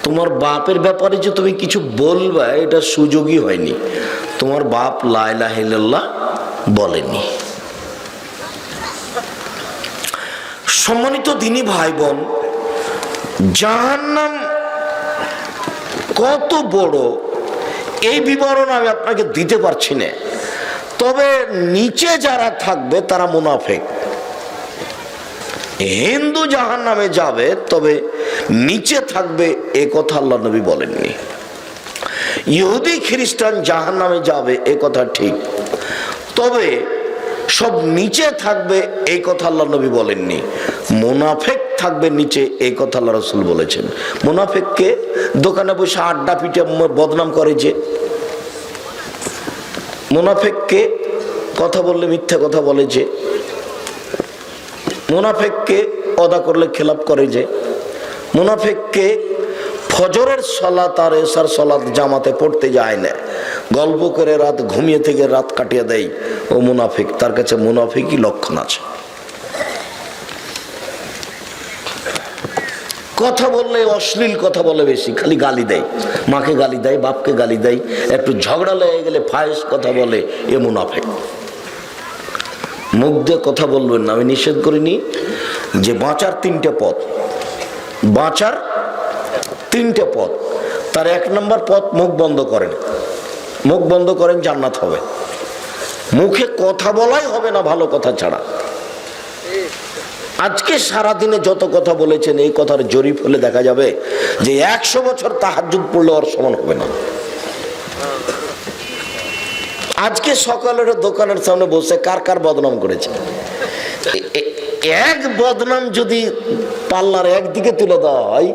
Speaker 1: তোমার বাপের ব্যাপারে যে তুমি কিছু বলবা, এটা সুযোগই হয়নি। তোমার বাপ লা ইলাহা ইল্লাল্লাহ বলেনি। সম্মানিত দিনী ভাই বোন, জাহান্নাম কত বড় এই বিবরণ আমি আপনাকে দিতে পারছি না, তবে নিচে যারা থাকবে তারা মুনাফিক। হিন্দু জাহান্নামে যাবে, তবে নিচে থাকবে, এ কথা আল্লাহ নবী বলেননি। ইহুদি খ্রিস্টান জাহান্নামে যাবে, এ কথা ঠিক, তবে সব নিচে থাকবে, এই কথা আল্লাহ নবী বলেননি। মুনাফিক থাকবে নিচে, এই কথা আল্লাহ রাসূল বলেছেন। মুনাফিককে দোকানে বসে আড্ডা পিটে বদনাম করে যে, মুনাফিককে কথা বললে মিথ্যা কথা বলে যে, মুনাফিককে ওয়াদা করলে খেলাপ করে যে, মুনাফিককে ফজরের সালাত আর এশার সালাত জামাতে পড়তে যায় না, গল্প করে রাত ঘুমিয়ে থেকে রাত কাটিয়ে দেয়, ও মুনাফিক। তার কাছে মুনাফিকই লক্ষণ আছে। কথা বললে অশ্লীল কথা বলে বেশি, খালি গালি দেয়, মাকে গালি দেয়, বাপকে গালি দেয়, একটু ঝগড়া লেগে গেলে ফায়েস কথা বলে, এ মুনাফিক। মুখ দিয়ে কথা বলবেন না, আমি নিষেধ করিনি যে বাঁচার তিনটে পথ, বাঁচার তিনটে পথ, তার এক নম্বর পথ মুখ বন্ধ করেন, মুখ বন্ধ করেন, জান্নাত হবে। মুখে কথা বলাই হবে না ভালো কথা ছাড়া। আজকে সারাদিনে যত কথা বলেছেন এই কথার জরিপ হলে দেখা যাবে যে 100 বছর তাহাজ্জুদ পড়লে ওর সমান হবে না। আজকে সকালের দোকানের সামনে বসে কার কার বদনাম করেছে, এক বদনাম যদি পাল্লার একদিকে তুলে দেওয়া হয়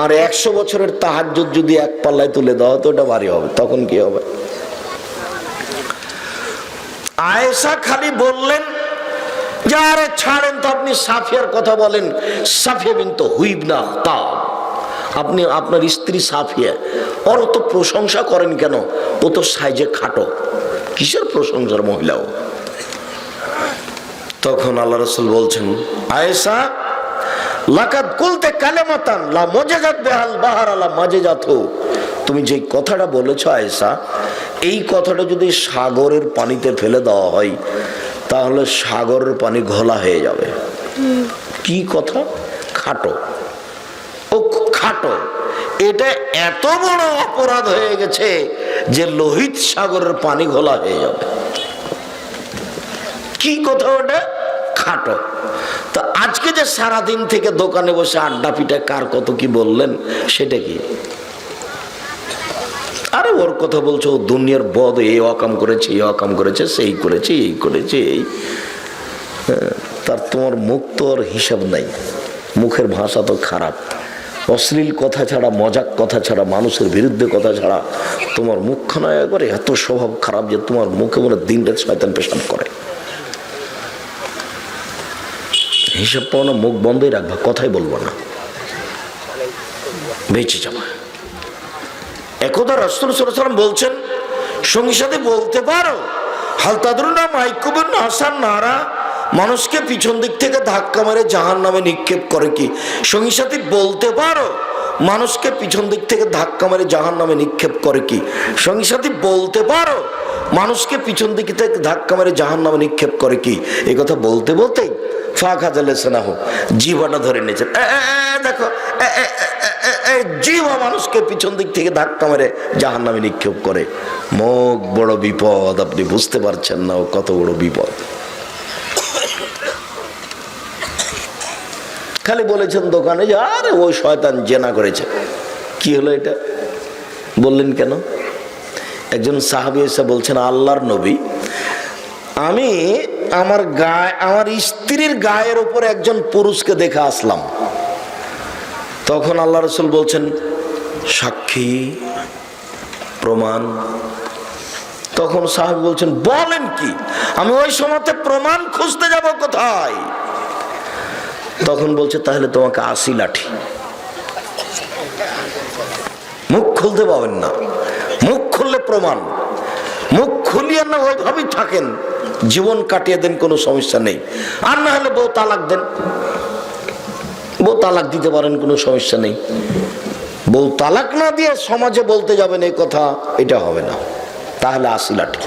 Speaker 1: আর 100 বছরের তাহাজ্জুদ যদি এক পাল্লায় তুলে দেওয়া হয় তো ওটা ভারী হবে। তখন কি হবে? আয়েশা খালি বললেন যে আরে ছাড়েন তো, আপনি সাফিয়ার কথা বলেন, সাফিয়া বিনতে হুয়াই ইবনে আখতাব, আপনি আপনার স্ত্রী সাফিয়া, ওর তো প্রশংসা করেন কেন? ও তো সাইজে খাটো, কিসের প্রশংসার মহিলাও? তখন আল্লাহ রাসূল বলছেন, আয়েশা লাকাদ কুলতে কালেমাতান লা মুজাজাত বিহাল বাহার আলা মাজেজাতু, তুমি যে কথাটা বলেছো আয়েশা, এই কথাটা যদি সাগরের পানিতে ফেলে দেওয়া হয় তাহলে সাগরের পানি ঘোলা হয়ে যাবে। কি কথা? খাটো, ও খাটো, এটা এত বড় অপরাধ হয়ে গেছে যে লোহিত সাগরের পানি ঘোলা হয়ে যাবে। কি কথা ওটা? খাটো। তো আজকে যে সারাদিন থেকে দোকানে বসে আড্ডা পিঠা কার কত কি বললেন, সেটা কি? আরে ওর কথা বলছো, ও দুনিয়ার বদ, এই অকাম করেছে, এই অকাম করেছে, সেই করেছে, এই করেছে, এই, তার তোমার মুখ তো আর হিসাব নাই, মুখের ভাষা তো খারাপ, অশ্লীল কথা ছাড়া, মজাক কথা ছাড়া, মানুষের বিরুদ্ধে কথা ছাড়া তোমার মুখখানা একবারে এত স্বভাব খারাপ যে তোমার মুখে মনে দিন রাত শয়তান পেশাব করে। হিসাব পাও না, মুখ বন্ধই রাখবা, কথাই বলবো না, বেঁচে যাবা। একদা রাসূল সাল্লাল্লাহু আলাইহি ওয়াসাল্লাম বলছেন, সঙ্গী সাথে বলতে পারো হাল তাদরুনা মাইকুবুন হাসান নারা, মানুষকে পিছন দিক থেকে ধাক্কা মেরে জাহান্নামে নিক্ষেপ করে কি? সঙ্গী সাথী বলতে পারো মানুষকে পিছন দিক থেকে ধাক্কা মেরে জাহান্নামে নিক্ষেপ করে কি? সঙ্গী সাথী বলতে পারো মানুষকে পিছন দিক থেকে ধাক্কা মেরে জাহান্নামে নিক্ষেপ করে কি? এই কথা বলতে বলতেই জিহ্বাটা ধরে নিয়েছেন। দেখো জিহ্বা মানুষকে পিছন দিক থেকে ধাক্কা মেরে জাহান্নামে নিক্ষেপ করে। মুখ বড় বিপদ, আপনি বুঝতে পারছেন না ও কত বড় বিপদ। খালি বলেছেন দোকানে যে আরে ওই শয়তান জেনা করেছে। কি হলো এটা? বললেন কেন? একজন সাহাবী এসে বলছেন, আল্লাহর নবী, আমি আমার গায়ে, আমার স্ত্রীর গায়ের উপর একজন পুরুষকে দেখে আসলাম। তখন আল্লাহ রাসূল বলছেন, সাক্ষী, প্রমাণ। তখন সাহাবী বলছেন, বলেন কি? আমি ওই সময়তে প্রমাণ খুঁজতে যাব কোথায়? তখন বলছে, তাহলে তোমাকে 80 লাঠি। মুখ খুলতে পাবেন না, মুখ খুললে প্রমাণ, মুখ খুলিয়ে না ওইভাবেই থাকেন, জীবন কাটিয়ে দেন, কোনো সমস্যা নেই। আর না হলে বউ তালাক দেন, বউ তালাক দিতে পারেন, কোনো সমস্যা নেই। বউ তালাক না দিয়ে সমাজে বলতে যাবেন এই কথা, এটা হবে না। তাহলে 80 লাঠি,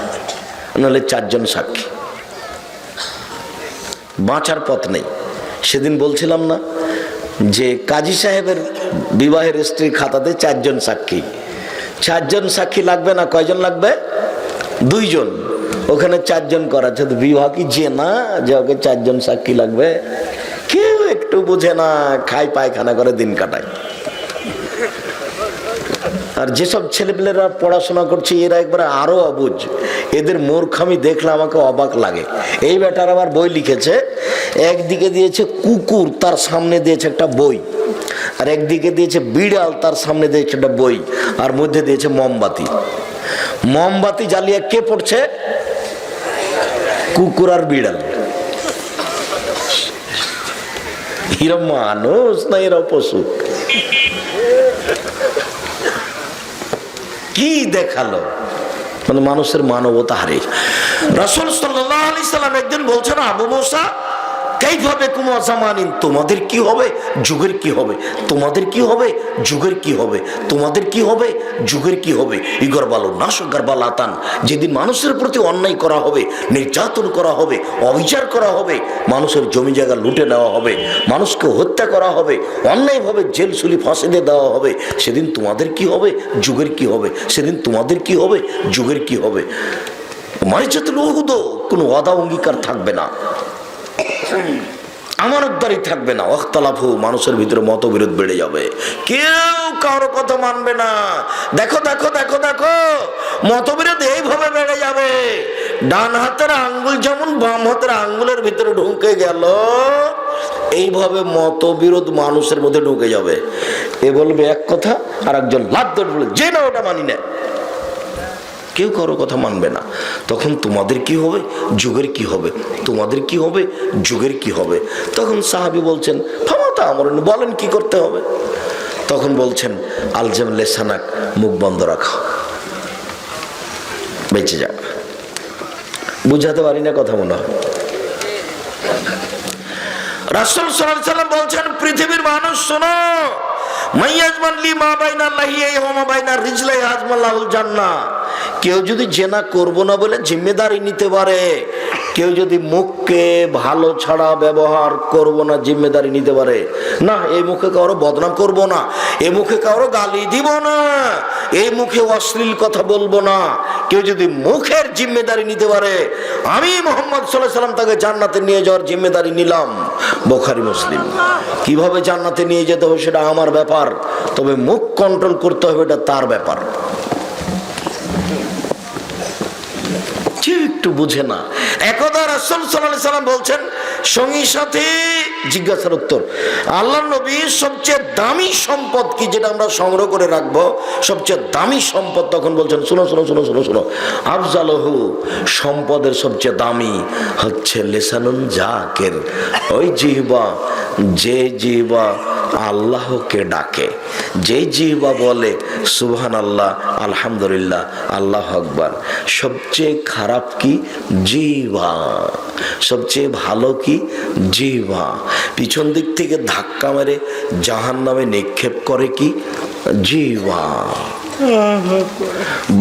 Speaker 1: নাহলে 4 জন সাক্ষী। বাঁচার পথ নেই। সেদিন বলছিলাম না যে কাজী সাহেবের বিবাহের রেজিস্ট্রির খাতাতে 4 জন সাক্ষী। 4 জন সাক্ষী লাগবে না, কয়জন লাগবে? 2 জন। ওখানে 4 জন করাচ্ছে, বিবাহ কি যে না যে ওকে 4 জন সাক্ষী লাগবে? কেউ একটু বুঝে না, খাই পায়খানা করে দিন কাটায়। আর যেসব ছেলেপেলেরা পড়াশোনা করছে এরা একবারে আরো অবুঝ, এদের মূর্খামি দেখলে আমাকে অবাক লাগে। এই বেটার আবার বই লিখেছে, একদিকে দিয়েছে কুকুর, তার সামনে দিয়েছে একটা বই, আর একদিকে দিয়েছে বিড়াল, তার সামনে দিয়েছে একটা বই, আর মধ্যে দিয়েছে মোমবাতি। মোমবাতি জ্বালিয়ে কে পড়ছে? কুকুর আর বিড়াল। এরা মানুষ না, এরা পশু? কি দেখালো? মানে মানুষের মানবতা হারিয়ে। রাসূল সাল্লাল্লাহু আলাইহি সাল্লাম একদিন বলছেন, আবু মুসা কাইফা বিকুম ওয়াজামানিন, তোমাদের কি হবে, যুগের কি হবে, তোমাদের কি হবে, যুগের কি হবে, তোমাদের কি হবে, যুগের কি হবে। ইগরবালো নাশগারবালাতান, যেদিন মানুষের প্রতি অন্যায় করা হবে, নির্যাতন করা হবে, অবিচার করা হবে, মানুষের জমি জায়গা লুটে নেওয়া হবে, মানুষকে হত্যা করা হবে, অন্যায়ভাবে জেল সুলি ফাঁসিতে দেওয়া হবে, সেদিন তোমাদের কি হবে, যুগের কি হবে, সেদিন তোমাদের কি হবে, যুগের কি হবে। মারিচাতুল উহুদ, কোনো ওয়াদা অঙ্গীকার থাকবে না, আমানতদারি থাকবে না। ওয়াখতালাফু, মানুষের ভিতরে মতবিরোধ বেড়ে যাবে, কেউ কারো কথা মানবে না। দেখো দেখো দেখো দেখো, মতবিরোধ এইভাবে বেড়ে যাবে, ডান হাতের আঙ্গুল যেমন বাম হাতের আঙ্গুলের ভিতরে ঢুকে গেল, এইভাবে মতবিরোধ মানুষের মধ্যে ঢুকে যাবে। এ বলবে এক কথা, আর একজন লাভ ধরে বলে যে না ওটা মানি না, কেউ কারো কথা মানবে না। তখন তোমাদের কি হবে, যুগের কি হবে, তোমাদের কি হবে, যুগের কি হবে। তখন সাহাবী বলছেন ফামাতা আমরুন, বলেন কি করতে হবে। তখন বলছেন আলজাম লেসানাক, মুখ বন্ধ রাখো, বেঁচে যাও। বুঝাতে পারি না কথা মনে হয়। রাসূল সাল্লাল্লাহু আলাইহি ওয়াসাল্লাম বলছেন পৃথিবীর মানুষ শোনো, মাইয়াজমান লি মা বাইনা লাহিয়াই ওয়া মা বাইনা রিজলাই আজমালাহুল জান্নাহ। কেউ যদি জেনা করব না বলে জিম্মেদারি নিতে পারে, কেউ যদি মুখকে ভালো ছাড়া ব্যবহার করব না জিম্মেদারি নিতে পারে, না এই মুখে কারো বদনাম করব না, এই মুখে কারো গালি দিব না, এই মুখে অশ্লীল কথা বলবো না, কেউ যদি মুখের জিম্মেদারি নিতে পারে, আমি মুহাম্মদ সাল্লাল্লাহু আলাইহি ওয়াসাল্লাম তাকে জান্নাতে নিয়ে যাওয়ার জিম্মেদারি নিলাম। বুখারী মুসলিম। কিভাবে জান্নাতে নিয়ে যেতে হবে সেটা আমার ব্যাপার, তবে মুখ কন্ট্রোল করতে হবে এটা তার ব্যাপার। একটু বুঝে না। একদা রাসূল সাল্লাল্লাহু আলাইহি ওয়াসাল্লাম বলছেন, সঙ্গী সাথী জিজ্ঞাসার উত্তর, আল্লাহর নবীর সবচেয়ে দামি সম্পদ কি, যেটা আমরা সংগ্রহ করে রাখবো, সবচেয়ে দামি সম্পদ। তখন বলছেন শুনো শুনো শুনো শুনো শুনো, আফজালহু, সম্পদের সবচেয়ে দামি হচ্ছে লিসানুন জাকির, ওই জিহ্বা, যে জিহ্বা আল্লাহকে ডাকে, যে জিহ্বা বলে সুবহানাল্লাহ, আলহামদুলিল্লাহ, আল্লাহু আকবার। সবচেয়ে খারাপ কি, জিহ্বা। সবচেয়ে ভালো কি, জিহ্বা। পিছন দিক থেকে ধাক্কা মেরে জাহান্নামে নিক্ষেপ করে কি, জিহ্বা।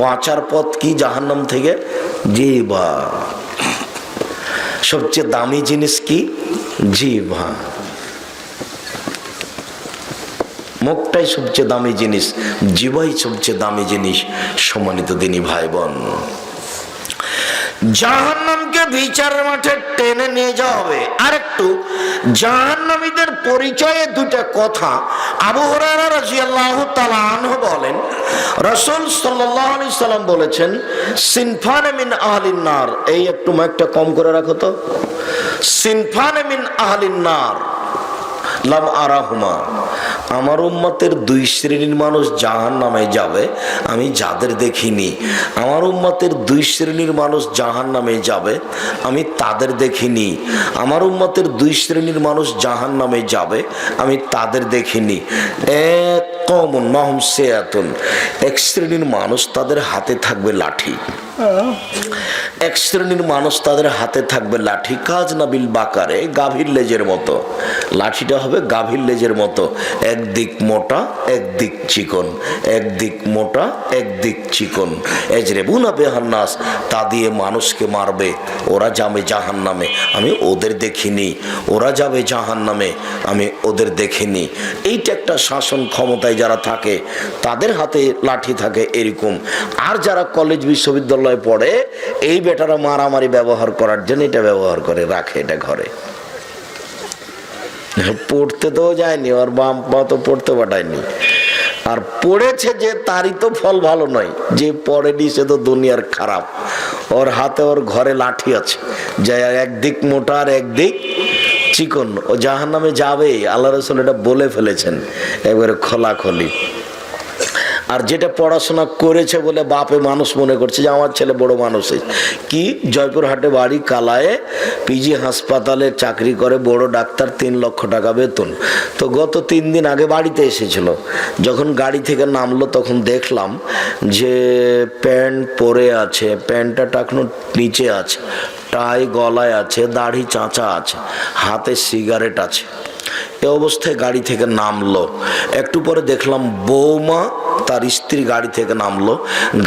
Speaker 1: বাঁচার পথ কি জাহান্নাম থেকে, জিহ্বা। সবচেয়ে দামি জিনিস কি, জিহ্বা। মুখটাই সবচেয়ে দামি জিনিস, জিহ্বাই সবচেয়ে দামি জিনিস। সম্মানিত দিনী ভাই বোন, জাহান্নামকে বিচারের মাঠে টেনে নিয়ে যাওয়া হবে। আরেকটু জাহান্নামীদের পরিচয়ে দুটা কথা আবু হুরায়রা রাদিয়াল্লাহু তাআলা আনহু বলেন, রাসূল সাল্লাল্লাহু আলাইহি সাল্লাম বলেছেন, সিনফান মিন আহলিন নার। এই একটু মাইকটা কম করে রাখো তো। সিনফান মিন আহলিন নার লাম আরাহুমা, আমার উম্মতের দুই শ্রেণীর মানুষ জাহান্নামে যাবে, আমি যাদের দেখিনি। আমার উম্মতের দুই শ্রেণীর মানুষ জাহান্নামে যাবে, আমি তাদের দেখিনি। আমার উম্মতের দুই শ্রেণীর মানুষ জাহান্নামে যাবে, আমি তাদের দেখিনি। এক কওমুন মাহুম সিয়াতুন, এক শ্রেণীর মানুষ তাদের হাতে থাকবে লাঠি। এক শ্রেণীর মানুষ তাদের হাতে থাকবে লাঠি, কাজ নাবিল বাকারে, গাভীর লেজের মতো। লাঠিটা হবে গাভীর লেজের মতো, একদিক মোটা একদিক চিকন, একদিক মোটা একদিক চিকন। এজরেবুনা বিহান্নাস, তা দিয়ে মানুষকে মারবে। ওরা যাবে জাহান্নামে, আমি ওদের দেখিনি। ওরা যাবে জাহান্নামে, আমি ওদের দেখিনি। এইটা একটা শাসন ক্ষমতায় যারা থাকে তাদের হাতে লাঠি থাকে এরকম। আর যারা কলেজ বিশ্ববিদ্যালয়ে পড়ে, এই বেটারা মারামারি ব্যবহার করার জন্য এটা ব্যবহার করে, রাখে এটা ঘরে। পড়তে তো যায়নি, ওর বাপ মা তো পড়তে পাঠায়নি। আর পড়েছে যে তারই তো ফল ভালো নয়, যে পড়েনি সে তো দুনিয়ার খারাপ। ওর হাতে ওর ঘরে লাঠি আছে, যে একদিক মোটা আর একদিক চিকন। ও জাহান্নামে যাবে, আল্লাহ রাসূল এটা বলে ফেলেছেন একবারে খোলাখলি। আর যেটা পড়াশোনা করেছে বলে বাপে মানুষ মনে করছে যে আমার ছেলে বড় মানুষ কি, জয়পুরহাটে বাড়ি, কালায়ে পিজি হাসপাতালে চাকরি করে, বড় ডাক্তার, 3 লক্ষ টাকা বেতন। তো গত 3 দিন আগে বাড়িতে এসেছিল, যখন গাড়ি থেকে নামলো তখন দেখলাম যে প্যান্ট পরে আছে, প্যান্টটা টাকনো নিচে আছে, টাই গলায় আছে, দাড়ি চাঁচা আছে, হাতে সিগারেট আছে। এ অবস্থায় গাড়ি থেকে নামলো। একটু পরে দেখলাম বৌমা তার স্ত্রী গাড়ি থেকে নামলো,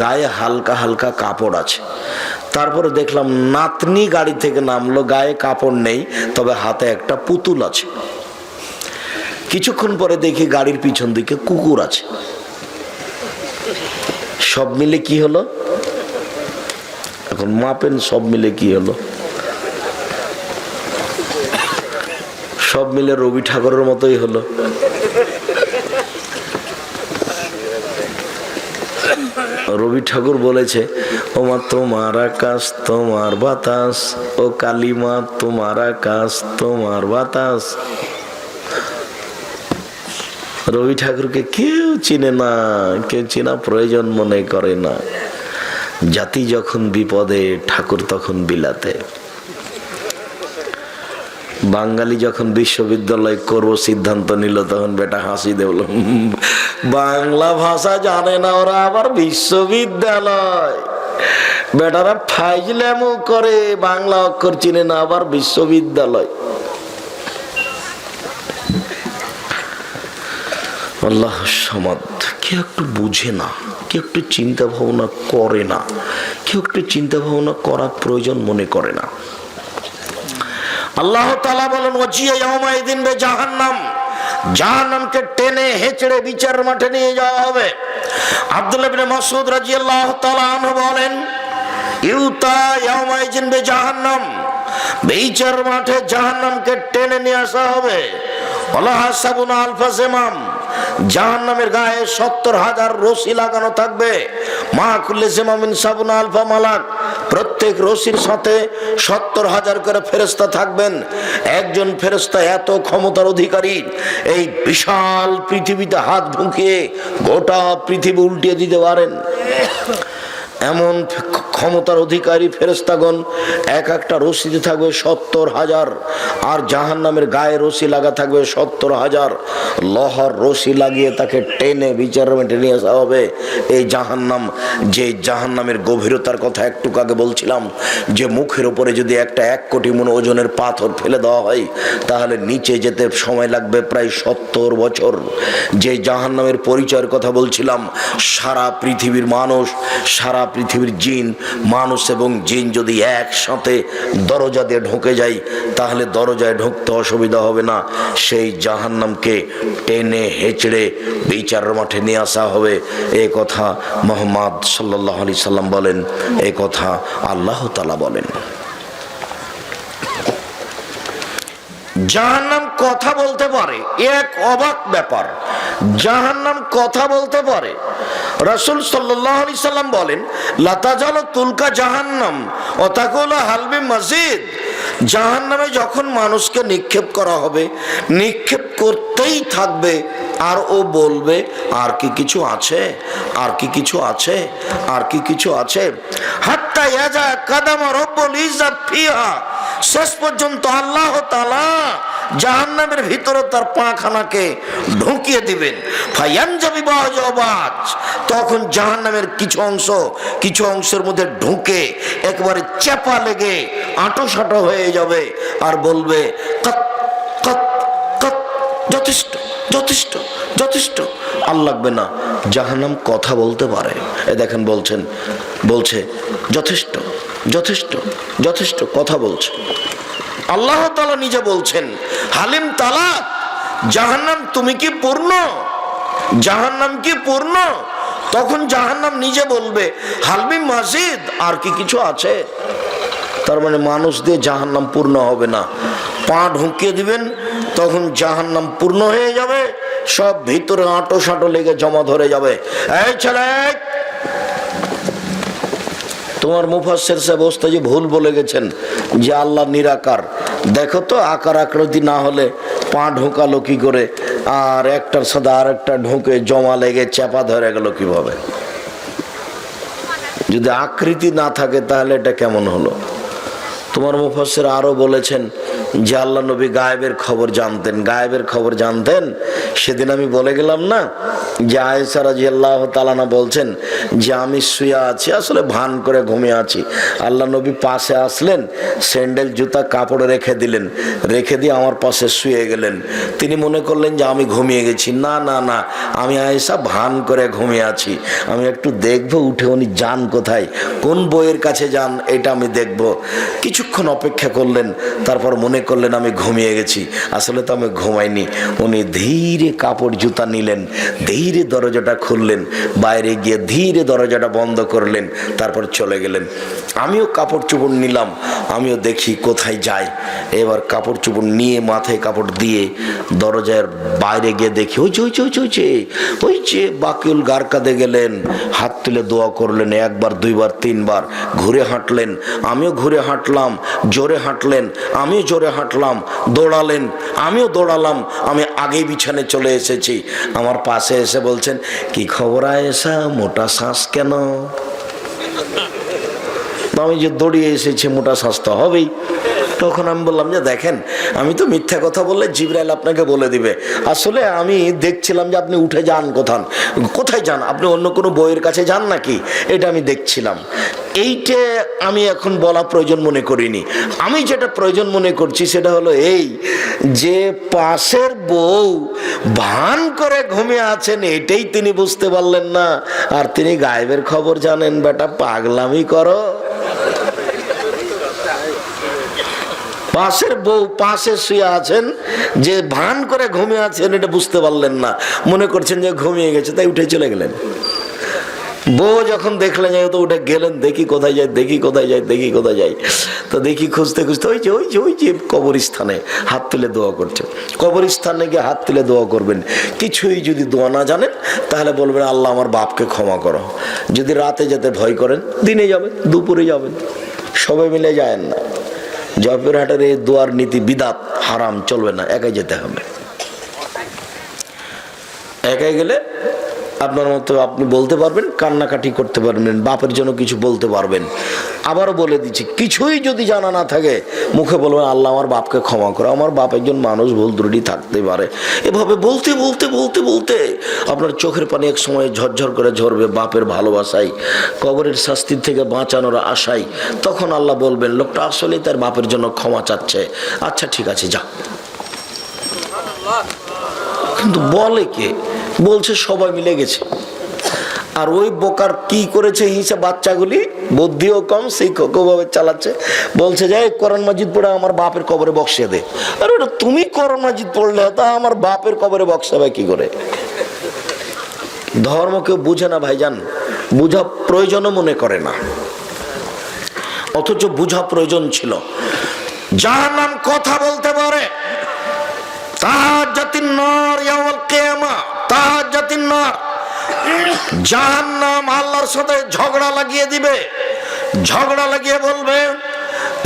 Speaker 1: গায়ে হালকা হালকা কাপড় আছে। তারপরে দেখলাম নাতনি গাড়ি থেকে নামলো, গায়ে কাপড় নেই, তবে হাতে একটা পুতুল আছে। কিছুক্ষণ পরে দেখি গাড়ির পিছন দিকে কুকুর আছে। সব মিলে কি হলো? এখন মাপেন সব মিলে কি হলো? সব মিলে রবি ঠাকুরের মতোই হলো। রবি ঠাকুর বলেছে, ও মা তোমার আকাশ তোমার বাতাস, ও কালিমা তোমার আকাশ তোমার বাতাস। রবি ঠাকুরকে কেউ চিনে না, কেউ চেনা প্রয়োজন মনে করে না। জাতি যখন বিপদে, ঠাকুর তখন বিলাতে। বাঙালি যখন বিশ্ববিদ্যালয় করব সিদ্ধান্ত নিল, তখন বেটা হাসি দেবল, বাংলা ভাষা জানে না ওরা, আবার বিশ্ববিদ্যালয়। বেটারা ফাইজলামো করে, বাংলা অক্ষর চিনে না, আবার বিশ্ববিদ্যালয়। আল্লাহ সমাদ। কেউ একটু বুঝে না, কেউ একটু চিন্তা ভাবনা করে না, কেউ একটু চিন্তা ভাবনা করার প্রয়োজন মনে করে না। আল্লাহ তাআলা বলেন, ওয়াজিয়া ইয়াউমাইদিন বিজাহান্নাম, জাহান্নামকে টেনে হেঁচড়ে বিচার মাঠে নিয়ে যাওয়া হবে। আব্দুল্লাহ ইবনে মাসউদ রাদিয়াল্লাহু তাআলা আনহু বলেন, ইউতা ইয়াউমাইদিন বিজাহান্নাম, বিচার মাঠে জাহান্নামকে টেনে নিয়ে আসা হবে। ওয়ালাহা সাবুনা আলফা জিমাম, জাহান্নামের গায়ে 70,000 রশি লাগানো থাকবে। মা কুল্লি জিমামিন সাবুনা আলফা মালাক, প্রত্যেক রশির সাথে 70,000 করে ফেরেশতা থাকবেন। একজন ফেরেশতা এত ক্ষমতার অধিকারী, এই বিশাল পৃথিবীতে হাত ঢুকিয়ে গোটা পৃথিবী উল্টিয়ে দিতে পারেন। এমন ক্ষমতার অধিকারী ফেরেশতাগণ, এক একটা রশিতে থাকবে 70,000, আর জাহান্নামের গায়ে রশি লাগা থাকবে 70,000। লোহার রশি লাগিয়ে তাকে টেনে বিচারের মাঠে নিয়ে আসা হবে। এই জাহান্নাম, যে জাহান্নামের গভীরতার কথা একটু আগে বলছিলাম, যে মুখের উপরে যদি একটা 1 কোটি মণ ওজনের পাথর ফেলে দেওয়া হয়, তাহলে নিচে যেতে সময় লাগবে প্রায় 70 বছর। যে জাহান্নামের পরিচয়ের কথা বলছিলাম, সারা পৃথিবীর মানুষ, সারা পৃথিবীর জিন, মানুষ এবং জিন যদি একসাথে দরজা দিয়ে ঢুকে যায়, তাহলে দরজায় ঢুকতে অসুবিধা হবে না। সেই জাহান্নামকে টেনে হেঁচড়ে বিচারের মাঠে নিয়ে আসা হবে। এই কথা মুহাম্মদ সাল্লাল্লাহু আলাইহি সাল্লাম বলেন, এই কথা আল্লাহ তাআলা বলেন। জাহান্নাম কথা বলতে পারে, এক অবাক ব্যাপার। জাহান্নাম কথা বলতে পারে। রাসূল সাল্লাল্লাহু আলাইহি সাল্লাম বলেন, লা তাজালু তুলকা জাহান্নাম ওয়া তাকুলু হালবি মাজিদ। জাহান্নামে যখন মানুষকে নিক্ষেপ করা হবে, নিক্ষেপ করতেই থাকবে, আর ও বলবে, আর কি কিছু আছে, আর কি কিছু আছে, আর কি কিছু আছে। হাত্তা ইয়াজা কাদামা রব্বুল ইজ্জাত ফিহা, শেষ পর্যন্ত আল্লাহ তাআলা জাহান্নামের ভিতরে তার পাখানাকে ঢুকিয়ে দিবেন। ফায়ানজাবি বাজ, তখন জাহান্নামের কিছু অংশের মধ্যে ঢুকে একবারে চাপা লেগে আঁটো হয়ে যাবে, আর বলবে, কত কত কত, যথেষ্ট যথেষ্ট যথেষ্ট, আর লাগবে না। জাহান্নাম কথা বলতে পারে। এ দেখেন বলছে যথেষ্ট যথেষ্ট যথেষ্ট, কথা বলছে। আল্লাহ তাআলা নিজে বলছেন, হালিম তালা, জাহান্নাম তুমি কি পূর্ণ, জাহান্নাম কি পূর্ণ? তখন জাহান্নাম নিজে বলবে, হালবি মাজিদ, আর কি কিছু আছে। তার মানে মানুষ দিয়ে জাহান্নাম পূর্ণ হবে না। পা ঢুকিয়ে দিবেন, তখন জাহান্নাম পূর্ণ হয়ে যাবে, সব ভিতরে আঁটো লেগে জমা ধরে যাবে। এই ছেলে, তোমার মুফাসসির সাহেব ওস্তাদ ভুল বলে গেছেন যে আল্লাহ নিরাকার। দেখো তো, আকার আকৃতি না হলে পা ঢোকালো কি করে, আর একটার সাথে আর একটা ঢোকে জমা লেগে চাপা ধরে গেল কিভাবে? যদি আকৃতি না থাকে তাহলে এটা কেমন হলো? তোমার মুফাসসির আরো বলেছেন যে আল্লাহ নবী গায়েবের খবর জানতেন। গায়েবের খবর জানতেন, সেদিন আমি বলে গেলাম না যে আয়েশা রাদিয়াল্লাহু তাআলা বলছেন যে আমি শুয়ে আছি, আসলে ভান করে ঘুমিয়ে আছি। আল্লাহ নবী পাশে আসলেন, স্যান্ডেল জুতা কাপড়ে রেখে দিলেন, রেখে দিয়ে আমার পাশে শুয়ে গেলেন। তিনি মনে করলেন যে আমি ঘুমিয়ে গেছি। না না না, আমি আয়েশা ভান করে ঘুমিয়ে আছি, আমি একটু দেখবো উঠে উনি যান কোথায়, কোন বইয়ের কাছে যান, এটা আমি দেখব। কিছুক্ষণ অপেক্ষা করলেন, তারপর মনে করলেন আমি ঘুমিয়ে গেছি। আসলে তো আমি ঘুমাইনি। উনি ধীরে কাপড় জুতা নিলেন, ধীরে দরজাটা খুললেন, বাইরে গিয়ে ধীরে দরজাটা বন্ধ করলেন, তারপর চলে গেলেন। আমিও কাপড় চোপড় নিলাম, আমিও দেখি কোথায় যাই। এবার কাপড় চোপড় নিয়ে মাথায় কাপড় দিয়ে দরজার বাইরে গিয়ে দেখি ওই যে বাকিউল গারকাদে গেলেন, হাত তুলে দোয়া করলেন, একবার দুইবার তিনবার, ঘুরে হাঁটলেন, আমিও ঘুরে হাঁটলাম, জোরে হাঁটলেন, আমিও জোরে হাঁটলাম, দৌড়ালেন, আমিও দৌড়ালাম। আমি আগেই বিছানে চলে এসেছি। আমার পাশে এসে বলছেন, কি খবর আয়েশা, মোটা শ্বাস কেন? আমি যে দৌড়িয়ে এসেছি, মোটা শ্বাস তো হবেই। তখন আমি বললাম যে দেখেন, আমি তো মিথ্যা কথা বললে জিবরাইল আপনাকে বলে দিবে। আসলে আমি দেখছিলাম যে আপনি উঠে যান কোথায় যান, আপনি অন্য কোনো বইয়ের কাছে যান নাকি, এটা আমি দেখছিলাম। এইটা আমি এখন বলা প্রয়োজন মনে করিনি। আমি যেটা প্রয়োজন মনে করছি সেটা হলো এই যে পাশের বউ ভান করে ঘুমিয়ে আছেন, এটাই তিনি বুঝতে পারলেন না, আর তিনি গায়েবের খবর জানেন। বেটা পাগলামি করো। পাশের বউ পাশে শুয়ে আছেন, যে ভান করে ঘুমিয়ে আছেন এটা বুঝতে পারলেন না, মনে করছেন যে ঘুমিয়ে গেছে, তাই উঠে চলে গেলেন। বউ যখন দেখলেন তো উঠে গেলেন, দেখি কোথায় যায়। তো দেখি খুঁজতে ওই যে কবরস্থানে হাত তুলে দোয়া করছে। কবরস্থানে গিয়ে হাত তুলে দোয়া করবেন। কিছুই যদি দোয়া না জানেন তাহলে বলবেন আল্লাহ আমার বাপকে ক্ষমা করো। যদি রাতে যেতে ভয় করেন, দিনে যাবেন, দুপুরে যাবেন, সবাই মিলে যায়েন না। জয়পুরহাটের এই দোয়ার নীতি বিদাত, হারাম, চলবে না, একাই যেতে হবে। একাই গেলে আপনার মতো আপনি বলতে পারবেন, কান্নাকাটি করতে পারবেন, বাপের জন্য কিছু বলতে পারবেন। আবারও বলে দিচ্ছি, কিছুই যদি জানা না থাকে মুখে বলবেন আল্লাহ আমার বাপকে ক্ষমা করো। আমার বাপ একজন মানুষ, ভুল ত্রুটি থাকতে পারে। এভাবে বলতে বলতে বলতে বলতে আপনার চোখের পানি এক সময় ঝরঝর করে ঝরবে বাপের ভালোবাসায়, কবরের শাস্তির থেকে বাঁচানোর আশায়। তখন আল্লাহ বলবেন লোকটা আসলেই তার বাপের জন্য ক্ষমা চাচ্ছে, আচ্ছা ঠিক আছে যা। কিন্তু বলে কে? বলছে সবাই মিলে গেছে। আর ওই বোকার কি করেছে হিসাব, বাচ্চাগুলি বুদ্ধিও কম, শিক্ষকও ভাবে চালাচ্ছে। বলছে যে কোরআন মাজিদ পড়ে আমার বাপের কবরে বক্সিয়ে দে। আর ওটা তুমি কোরআন মাজিদ পড়লে তা আমার বাপের কবরে বক্সাবে কি করে? ধর্ম কেউ বুঝে না ভাইজান, বুঝা প্রয়োজনও মনে করে না, অথচ বুঝা প্রয়োজন ছিল। জাহান্নাম কথা বলতে পারে, তাহাজ্জাতিন নার ইয়াউমাল কিয়ামা, তাহাজ্জাতিন নার। জাহান্নাম আল্লাহর সাথে ঝগড়া লাগিয়ে দিবে, ঝগড়া লাগিয়ে বলবে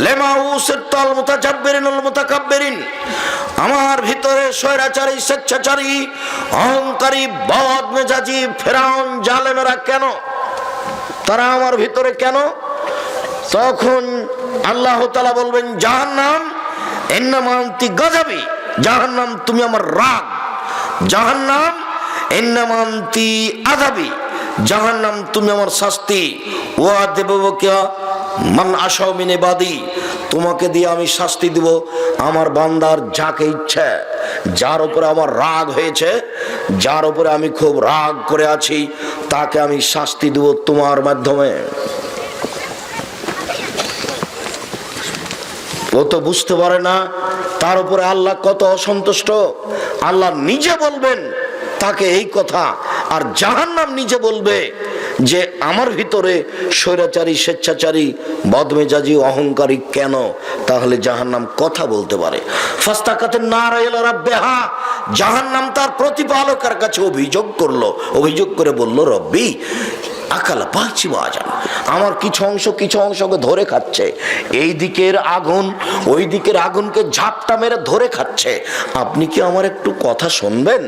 Speaker 1: লেমা উসিরতাল মুতাজাব্বিরিনুল মুতাকাব্বিরিন, আমার ভিতরে স্বৈরাচারী, স্বেচ্ছাচারী, অহংকারী, বদমেজাজি ফেরাউন জালেমেরা কেন, তারা আমার ভিতরে কেন? তখন আল্লাহ তাআলা বলবেন জাহান্নাম ইন্নামা আনতি গাযাবি, জাহান্নাম তুমি আমার রাগ, জাহান্নাম ইন্নামা আনতি আযাবি, জাহান্নাম তুমি আমার শাস্তি। ওয়া দেবকা মান আশাউ মিন ইবাদি, তোমাকে দিয়ে আমি শাস্তি দিব আমার বান্দার যাকে ইচ্ছে, যার উপরে আমার রাগ হয়েছে, যার উপরে আমি খুব রাগ করে আছি, তাকে আমি শাস্তি দিব তোমার মাধ্যমে। ও তো বুঝতে পারে না তার উপরে আল্লাহ কত অসন্তুষ্ট। আল্লাহ নিজে বলবেন তাকে এই কথা, আর জাহান্নাম নিজে বলবে যে আমার ভিতরে স্বৈরাচারী, স্বেচ্ছাচারী, বদমেজাজি, অহংকারী কেন? তাহলে জাহান্নাম কথা বলতে পারে। ফাস্তাকাতিন নার ইলা রাব্বিহা, জাহান্নাম তার প্রতিপালকের কাছে অভিযোগ করলো, অভিযোগ করে বলল রব্বি আকালা পাচ্ছি বাজান, আমার কিছু অংশকে ধরে খাচ্ছে, এই দিকের আগুন ওই দিকের আগুনকে ঝাপটা মেরে ধরে খাচ্ছে। আপনি কি আমার একটু কথা শুনবেন?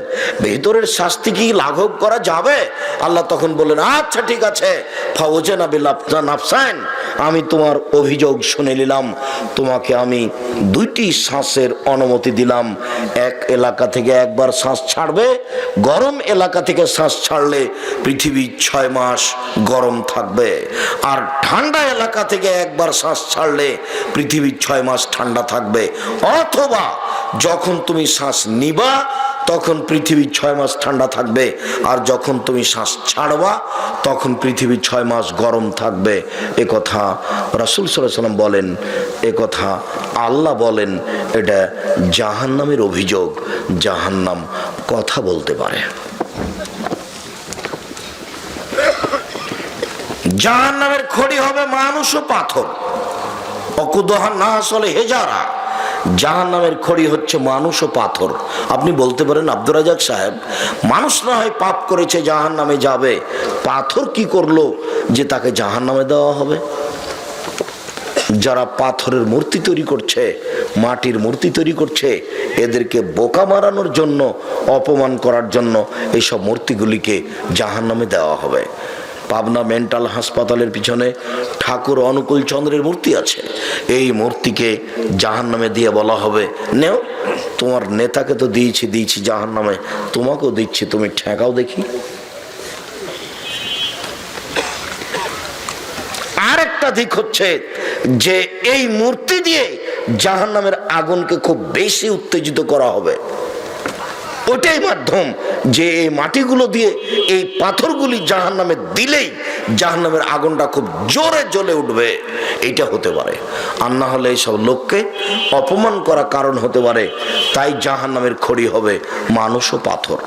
Speaker 1: ভেতরের শাস্তি কি লাঘব করা যাবে? আল্লাহ তখন বললেন, আচ্ছা ঠিক আছে, ফাওজানা বিলাফজা নাফসান, আমি তোমার অভিযোগ শুনে নিলাম, তোমাকে আমি 2টি শ্বাসের অনুমতি দিলাম। এক এলাকা থেকে একবার শ্বাস ছাড়বে, গরম এলাকা থেকে শ্বাস ছাড়লে পৃথিবী 6 মাস গরম থাকবে, আর ঠান্ডা এলাকা থেকে একবার শ্বাস ছাড়লে পৃথিবী 6 মাস ঠান্ডা থাকবে। অথবা যখন তুমি শ্বাস নিবা তখন পৃথিবী 6 মাস ঠান্ডা থাকবে, আর যখন তুমি শ্বাস ছাড়বা তখন পৃথিবী 6 মাস গরম থাকবে। এ কথা রাসূল সাল্লাল্লাহু আলাইহি ওয়াসাল্লাম বলেন, এ কথা আল্লাহ বলেন। এটা জাহান্নামের অভিযোগ। জাহান্নাম কথা বলতে পারে। জাহান্নামের খড়ি হবে মানুষ ও পাথর। অকুদহা না আসলে হেজারা, জাহান্নামের খড়ি হচ্ছে মানুষ ও পাথর। আপনি বলতে পারেন, আব্দুর রাজাক সাহেব, মানুষ না হয় পাপ করেছে জাহান্নামে যাবে, পাথর কি করলো যে তাকে জাহান্নামে দেওয়া হবে? যারা পাথরের মূর্তি তৈরি করছে, মাটির মূর্তি তৈরি করছে, এদেরকে বোকা মারানোর জন্য, অপমান করার জন্য এইসব মূর্তিগুলিকে জাহান্নামে দেওয়া হবে। পাবনা মেন্টাল হাসপাতালের পিছনে ঠাকুর অনুকূল চন্দ্রের মূর্তি আছে, এই মূর্তিকে জাহান্নামে দিয়ে বলা হবে, নেও, তোমার নেতাকে তো দিয়েছি জাহান্নামে, তোমাকেও দিচ্ছি, তুমি ঠেকাও দেখি। আরেকটা দিক হচ্ছে যে এই মূর্তি দিয়ে জাহান্নামের আগুনকে খুব বেশি উত্তেজিত করা হবে। ওটাই মাধ্যম যে এই মাটিগুলো দিয়ে এই পাথরগুলি জাহান্নামে দিলেই জাহান্নামের আগুনটা খুব জোরে জ্বলে উঠবে, এটা হতে পারে। আর না হলে এইসব লোককে অপমান করা কারণ হতে পারে। তাই জাহান্নামের খড়ি হবে মানুষ ও পাথর।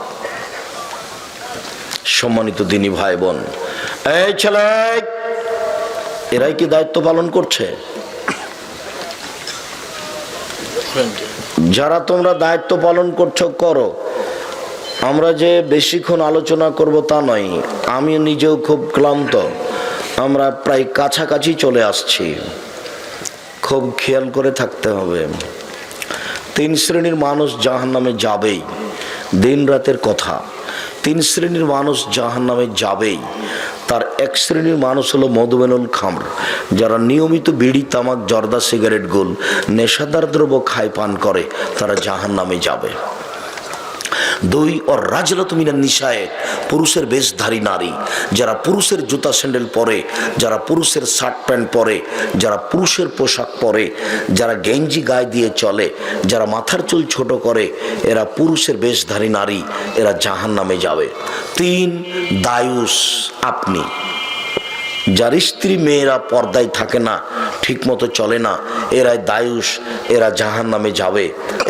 Speaker 1: সম্মানিত দিনী ভাই বোন, এই ছেলে, এরাই কি দায়িত্ব পালন করছে? যারা তোমরা দায়িত্ব পালন করছো করো, আমরা যে বেশিক্ষণ আলোচনা করব তা নয়। আমি নিজেও খুব ক্লান্ত, আমরা প্রায় কাছাকাছি চলে আসছি, খুব খেয়াল করে থাকতে হবে। 3 শ্রেণীর মানুষ জাহান্নামে যাবেই, দিন রাতের কথা। 3 শ্রেণীর মানুষ জাহান্নামে যাবেই। তার 1 শ্রেণীর মানুষ হলো মধুমেনুল খামর, যারা নিয়মিত বিড়ি, তামাক, জর্দা, সিগারেট, গোল, নেশাদার দ্রব্য খায়, পান করে, তারা জাহান্নামে যাবে। 2 और রাজলাতু মিনান নিসায়ে, পুরুষের বেশধারী নারী, যারা পুরুষের জুতা স্যান্ডেল পরে, যারা পুরুষের শার্ট প্যান্ট পরে, যারা পুরুষের পোশাক পরে, যারা গেঞ্জি গায়ে দিয়ে চলে, যারা মাথার চুল ছোট করে, এরা পুরুষের বেশধারী নারী, এরা জাহান্নামে যাবে। 3 দায়ুস, আপনি যার স্ত্রী মেয়েরা পর্দায় থাকে না, ঠিক মতো চলে না, এরাই দায়ুস, এরা জাহান্নামে যাবে।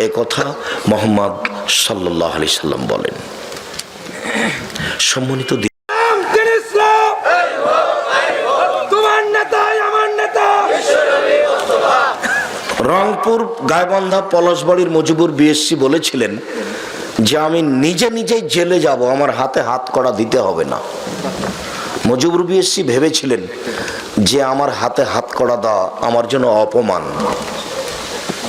Speaker 1: এ কথা মুহাম্মদ সাল্লাল্লাহু আলাইহি সাল্লাম বলেন। সম্মানিত রংপুর গায়বান্ধা পলাশবাড়ির মজিবুর বিএসসি বলেছিলেন যে আমি নিজেই জেলে যাব, আমার হাতে হাত কড়া দিতে হবে না। মজিবুর বিএসসি ভেবেছিলেন যে আমার হাতে হাত কড়া দেওয়া আমার জন্য অপমান,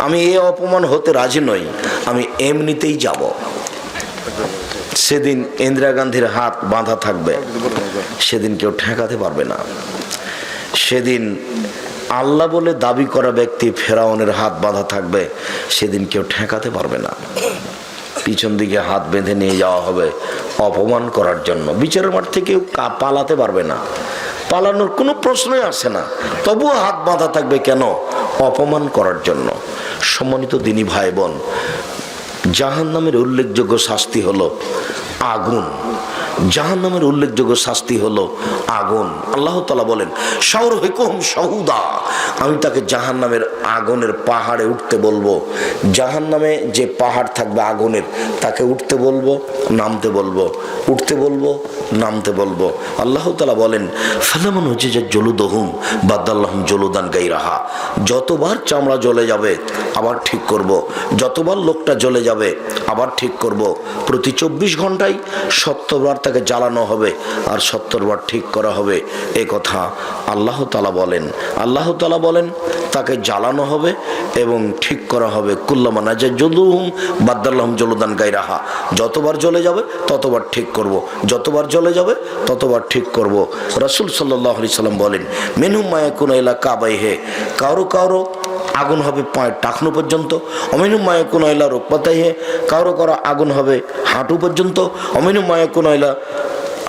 Speaker 1: আমি এই অপমান হতে রাজি নই, আমি এমনিতেই যাব। সেদিন ইন্দিরা গান্ধীর হাত বাঁধা থাকবে, সেদিন কেউ ঠেকাতে পারবে না। সেদিন আল্লাহ বলে দাবি করা ব্যক্তি ফেরাউনের হাত বাঁধা থাকবে, সেদিন কেউ ঠেকাতে পারবে না। পিছন দিকে হাত বেঁধে নিয়ে যাওয়া হবে অপমান করার জন্য। বিচারের মাঠ থেকে কেউ পালাতে পারবে না, পালানোর কোনো প্রশ্নই আসে না, তবুও হাত বাঁধা থাকবে কেন? অপমান করার জন্য। সম্মানিত দিনী ভাই বোন, জাহান্নামের উল্লেখযোগ্য শাস্তি হলো আগুন। জাহান্নামের উল্লেখযোগ্য শাস্তি হলো আগুন। আল্লাহ তাআলা বলেন, শাওরহিকুম শাহুদা, আমি তাকে জাহান্নামের আগুনের পাহাড়ে উঠতে বলবো। জাহান্নামে যে পাহাড় থাকবে আগুনের, তাকে উঠতে বলবো, নামতে বলবো, উঠতে বলবো, নামতে বলবো। আল্লাহ তাআলা বলেন, ফালামান হুজিজা জুলুদুহুম বাদাল্লাহুম জুলুদান গায়রাহা, যতবার চামড়া জ্বলে যাবে আবার ঠিক করব, যতবার লোকটা জ্বলে যাবে আবার ঠিক করব। প্রতি 24 ঘন্টায় 70 বার তাকে জ্বালানো হবে আর 70 বার ঠিক করা হবে। এই কথা আল্লাহ তাআলা বলেন। আল্লাহ তাআলা বলেন তাকে জ্বালানো হবে এবং ঠিক করা হবে। কুল্লামা নাজাজুলুহুম বাদদাল্লাহুম জুলুদান গায়রাহা, যতবার জ্বলে যাবে ততবার ঠিক করব, যতবার জ্বলে যাবে ততবার ঠিক করব। রাসূল সাল্লাল্লাহু আলাইহি সাল্লাম বলেন মিনহুম মা ইয়াকুনু ইলা কাবাইহি, কারো কারো আগুন হবে পায়ের টাকনো পর্যন্ত। অমিনুম মা ইয়াকুনু ইলা রুকবাতাইহি, কারো কারো আগুন হবে হাঁটু পর্যন্ত। অমিনুম মা ইয়াকুনু ইলা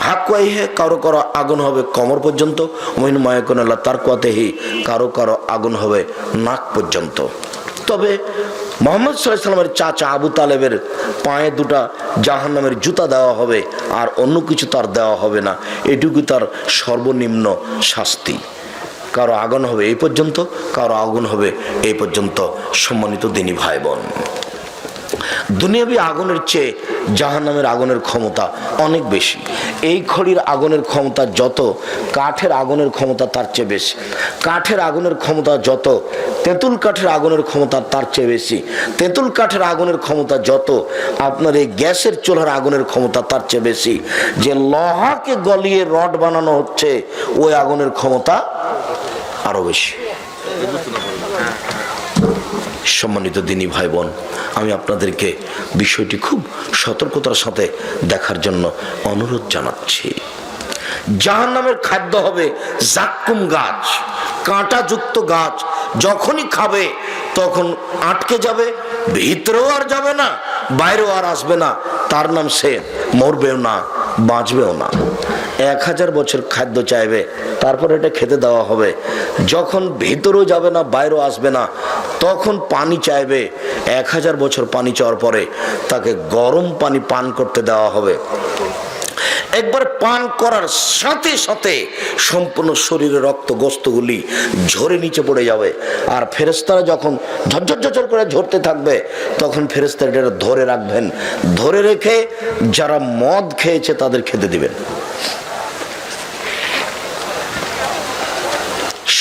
Speaker 1: হাকুয়াইহে, কারো কারো আগুন হবে কোমর পর্যন্ত। অমিনুম মা ইয়াকুনু ইলা তারকুয়াতিহি, কারো কারো আগুন হবে নাক পর্যন্ত। তবে মুহাম্মদ সাল্লাল্লাহু আলাইহি সাল্লামের চাচা আবু তালেবের পায়ে দুটা জাহান্নামের জুতা দেওয়া হবে আর অন্য কিছু তার দেওয়া হবে না, এটুকু তার সর্বনিম্ন শাস্তি। কারো আগুন হবে এই পর্যন্ত, কারো আগুন হবে এই পর্যন্ত। সম্মানিত দিনী ভাই বোন, দুনিয়াবি আগুনের চেয়ে জাহান্নামের আগুনের ক্ষমতা অনেক বেশি। এই খড়ির আগুনের ক্ষমতা যত, কাঠের আগুনের ক্ষমতা তার চেয়ে বেশি। কাঠের আগুনের ক্ষমতা যত, তেঁতুল কাঠের আগুনের ক্ষমতা তার চেয়ে বেশি। তেঁতুল কাঠের আগুনের ক্ষমতা যত, আপনার এই গ্যাসের চুলার আগুনের ক্ষমতা তার চেয়ে বেশি। যে লোহাকে গলিয়ে রড বানানো হচ্ছে ওই আগুনের ক্ষমতা আরো বেশি। সম্মানিত দিনী ভাই বোন, আমি আপনাদেরকে বিষয়টি খুব সতর্কতার সাথে দেখার জন্য অনুরোধ জানাচ্ছি। জাহান্নামের খাদ্য হবে জাক্কুম গাছ, কাঁটাযুক্ত গাছ। যখনই খাবে তখন আটকে যাবে, ভিতরেও আর যাবে না, বাইরেও আর আসবে না। তার নাম সে মরবেও না, বাঁচবেও না। 1000 বছর খাদ্য চাইবে, তারপর এটা খেতে দেওয়া হবে। যখন ভিতরেও যাবে না, বাইরেও আসবে না, তখন পানি চাইবে। 1000 বছর পানি চাওয়ার পরে তাকে গরম পানি পান করতে দেওয়া হবে। একবার পান করার সাথে সাথে সম্পূর্ণ শরীরের রক্ত গোস্তগুলি ঝরে নিচে পড়ে যাবে। আর ফেরেশতারা যখন ঝরঝর ঝরঝর করে ঝরতে থাকবে, তখন ফেরেশতারা এটা ধরে রাখবেন। ধরে রেখে যারা মদ খেয়েছে তাদের খেতে দিবেন।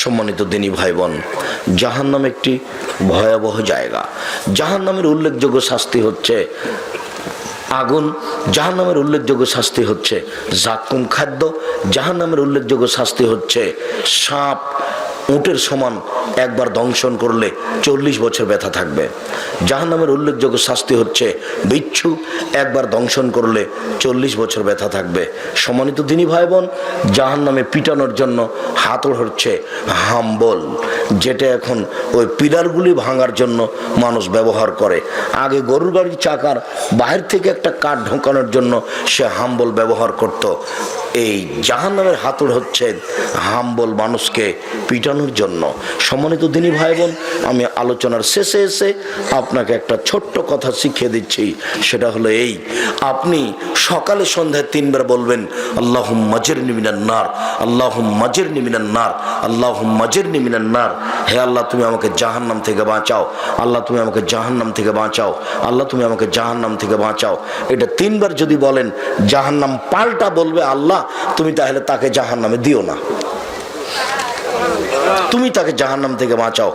Speaker 1: সম্মানিত দিনী ভাই বোন, জাহান্নাম একটি ভয়াবহ জায়গা। জাহান্নামের উল্লেখযোগ্য শাস্তি হচ্ছে আগুন, জাহান্নামের উল্লেখযোগ্য শাস্তি হচ্ছে জাক্কুম খাদ্য, জাহান্নামের উল্লেখযোগ্য শাস্তি হচ্ছে সাপ। উটের সমান একবার দংশন করলে 40 বছর ব্যথা থাকবে। জাহান্নামের উল্লেখযোগ্য শাস্তি হচ্ছে বিচ্ছু, একবার দংশন করলে 40 বছর ব্যথা থাকবে। সম্মানিত দিনী ভাই বোন, জাহান্নামে পিটানোর জন্য হাতড় হচ্ছে হাম্বল, যেটা এখন ওই পিলারগুলি ভাঙার জন্য মানুষ ব্যবহার করে। আগে গরুর গাড়ির চাকার বাহির থেকে একটা কাঠ ঢোকানোর জন্য সে হাম্বল ব্যবহার করত। এই জাহান্নামের হাতড় হচ্ছে হাম্বল, মানুষকে পিটানোর জন্য। সম্মানিত দিনী ভাই বোন, আমি আলোচনার শেষে এসে আপনাকে একটা ছোট্ট কথা শিখিয়ে দিচ্ছি। সেটা হলো এই, আপনি সকালে সন্ধ্যায় 3 বার বলবেন আল্লাহুম্মা আজিরনি মিনান নার, আল্লাহুম্মা আজিরনি মিনান নার, আল্লাহুম্মা আজিরনি মিনান নার। হে আল্লাহ, তুমি আমাকে জাহান্নাম থেকে বাঁচাও। আল্লাহ, তুমি আমাকে জাহান্নাম থেকে বাঁচাও। আল্লাহ, তুমি আমাকে জাহান্নাম থেকে বাঁচাও। এটা 3 বার যদি বলেন, জাহান্নাম পাল্টা বলবে আল্লাহ তুমি তাহলে তাকে জাহান্নামে দিও না, তুমি তাকে জাহান্নাম থেকে বাঁচাও।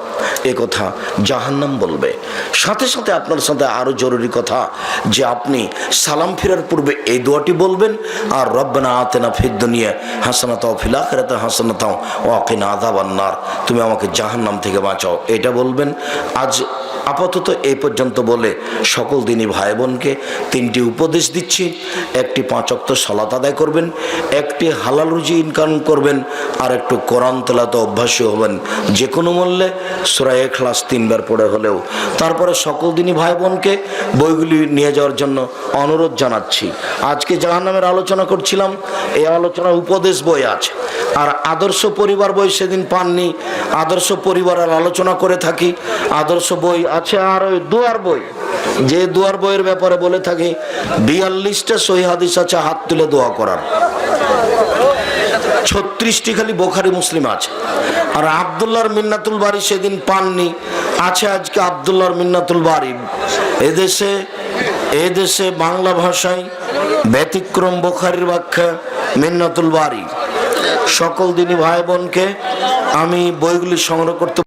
Speaker 1: এ কথা জাহান্নাম বলবে। সাথে সাথে আপনার সাথে আরো জরুরি কথা যে আপনি সালাম ফেরার পূর্বে এই দোয়াটি বলবেন, আর রব্বানা আতিনা ফিদ দুনিয়া হাসানাতাও ফিল আখিরাতি হাসানাতাও ওয়া কিনা আযাবান নার, তুমি আমাকে জাহান্নাম থেকে বাঁচাও, এটা বলবেন। আজ আপাতত এই পর্যন্ত বলে সকল দিনী ভাই বোনকে 3টি উপদেশ দিচ্ছি। একটি 5 ওয়াক্ত সালাত আদায় করবেন, একটি হালাল রুজি ইনকাম করবেন, আর একটু কোরআন তেলাওয়াতে অভ্যাসী হবেন, যে কোনো মূল্যে সূরা ইখলাস 3 বার পড়ে হলেও। তারপরে সকল দিনী ভাই বোনকে বইগুলি নিয়ে যাওয়ার জন্য অনুরোধ জানাচ্ছি। আজকে জাহান্নামের আলোচনা করছিলাম, এই আলোচনা উপদেশ বই আছে, আর আদর্শ পরিবার বই সেদিন পাননি। আদর্শ পরিবারের আলোচনা করে থাকি, আদর্শ বই আছে, আর ওই দুয়ার বই, যে দুয়ার বইয়ের ব্যাপারে বলে থাকি 42টা সহিহ হাদিস আছে হাত তুলে দোয়া করার, 36টি খালি বুখারী মুসলিম আছে। আর আব্দুল্লাহর মিন্নাতুল বারী সেদিন পাননি, আছে আজকে আব্দুল্লাহর মিন্নাতুল বারী। এদেশে বাংলা ভাষায় ব্যতিক্রম বুখারীর ব্যাখ্যা মিন্নাতুল বারী। সকল দিনী ভাই বোনকে আমি বইগুলি সংগ্রহ করতে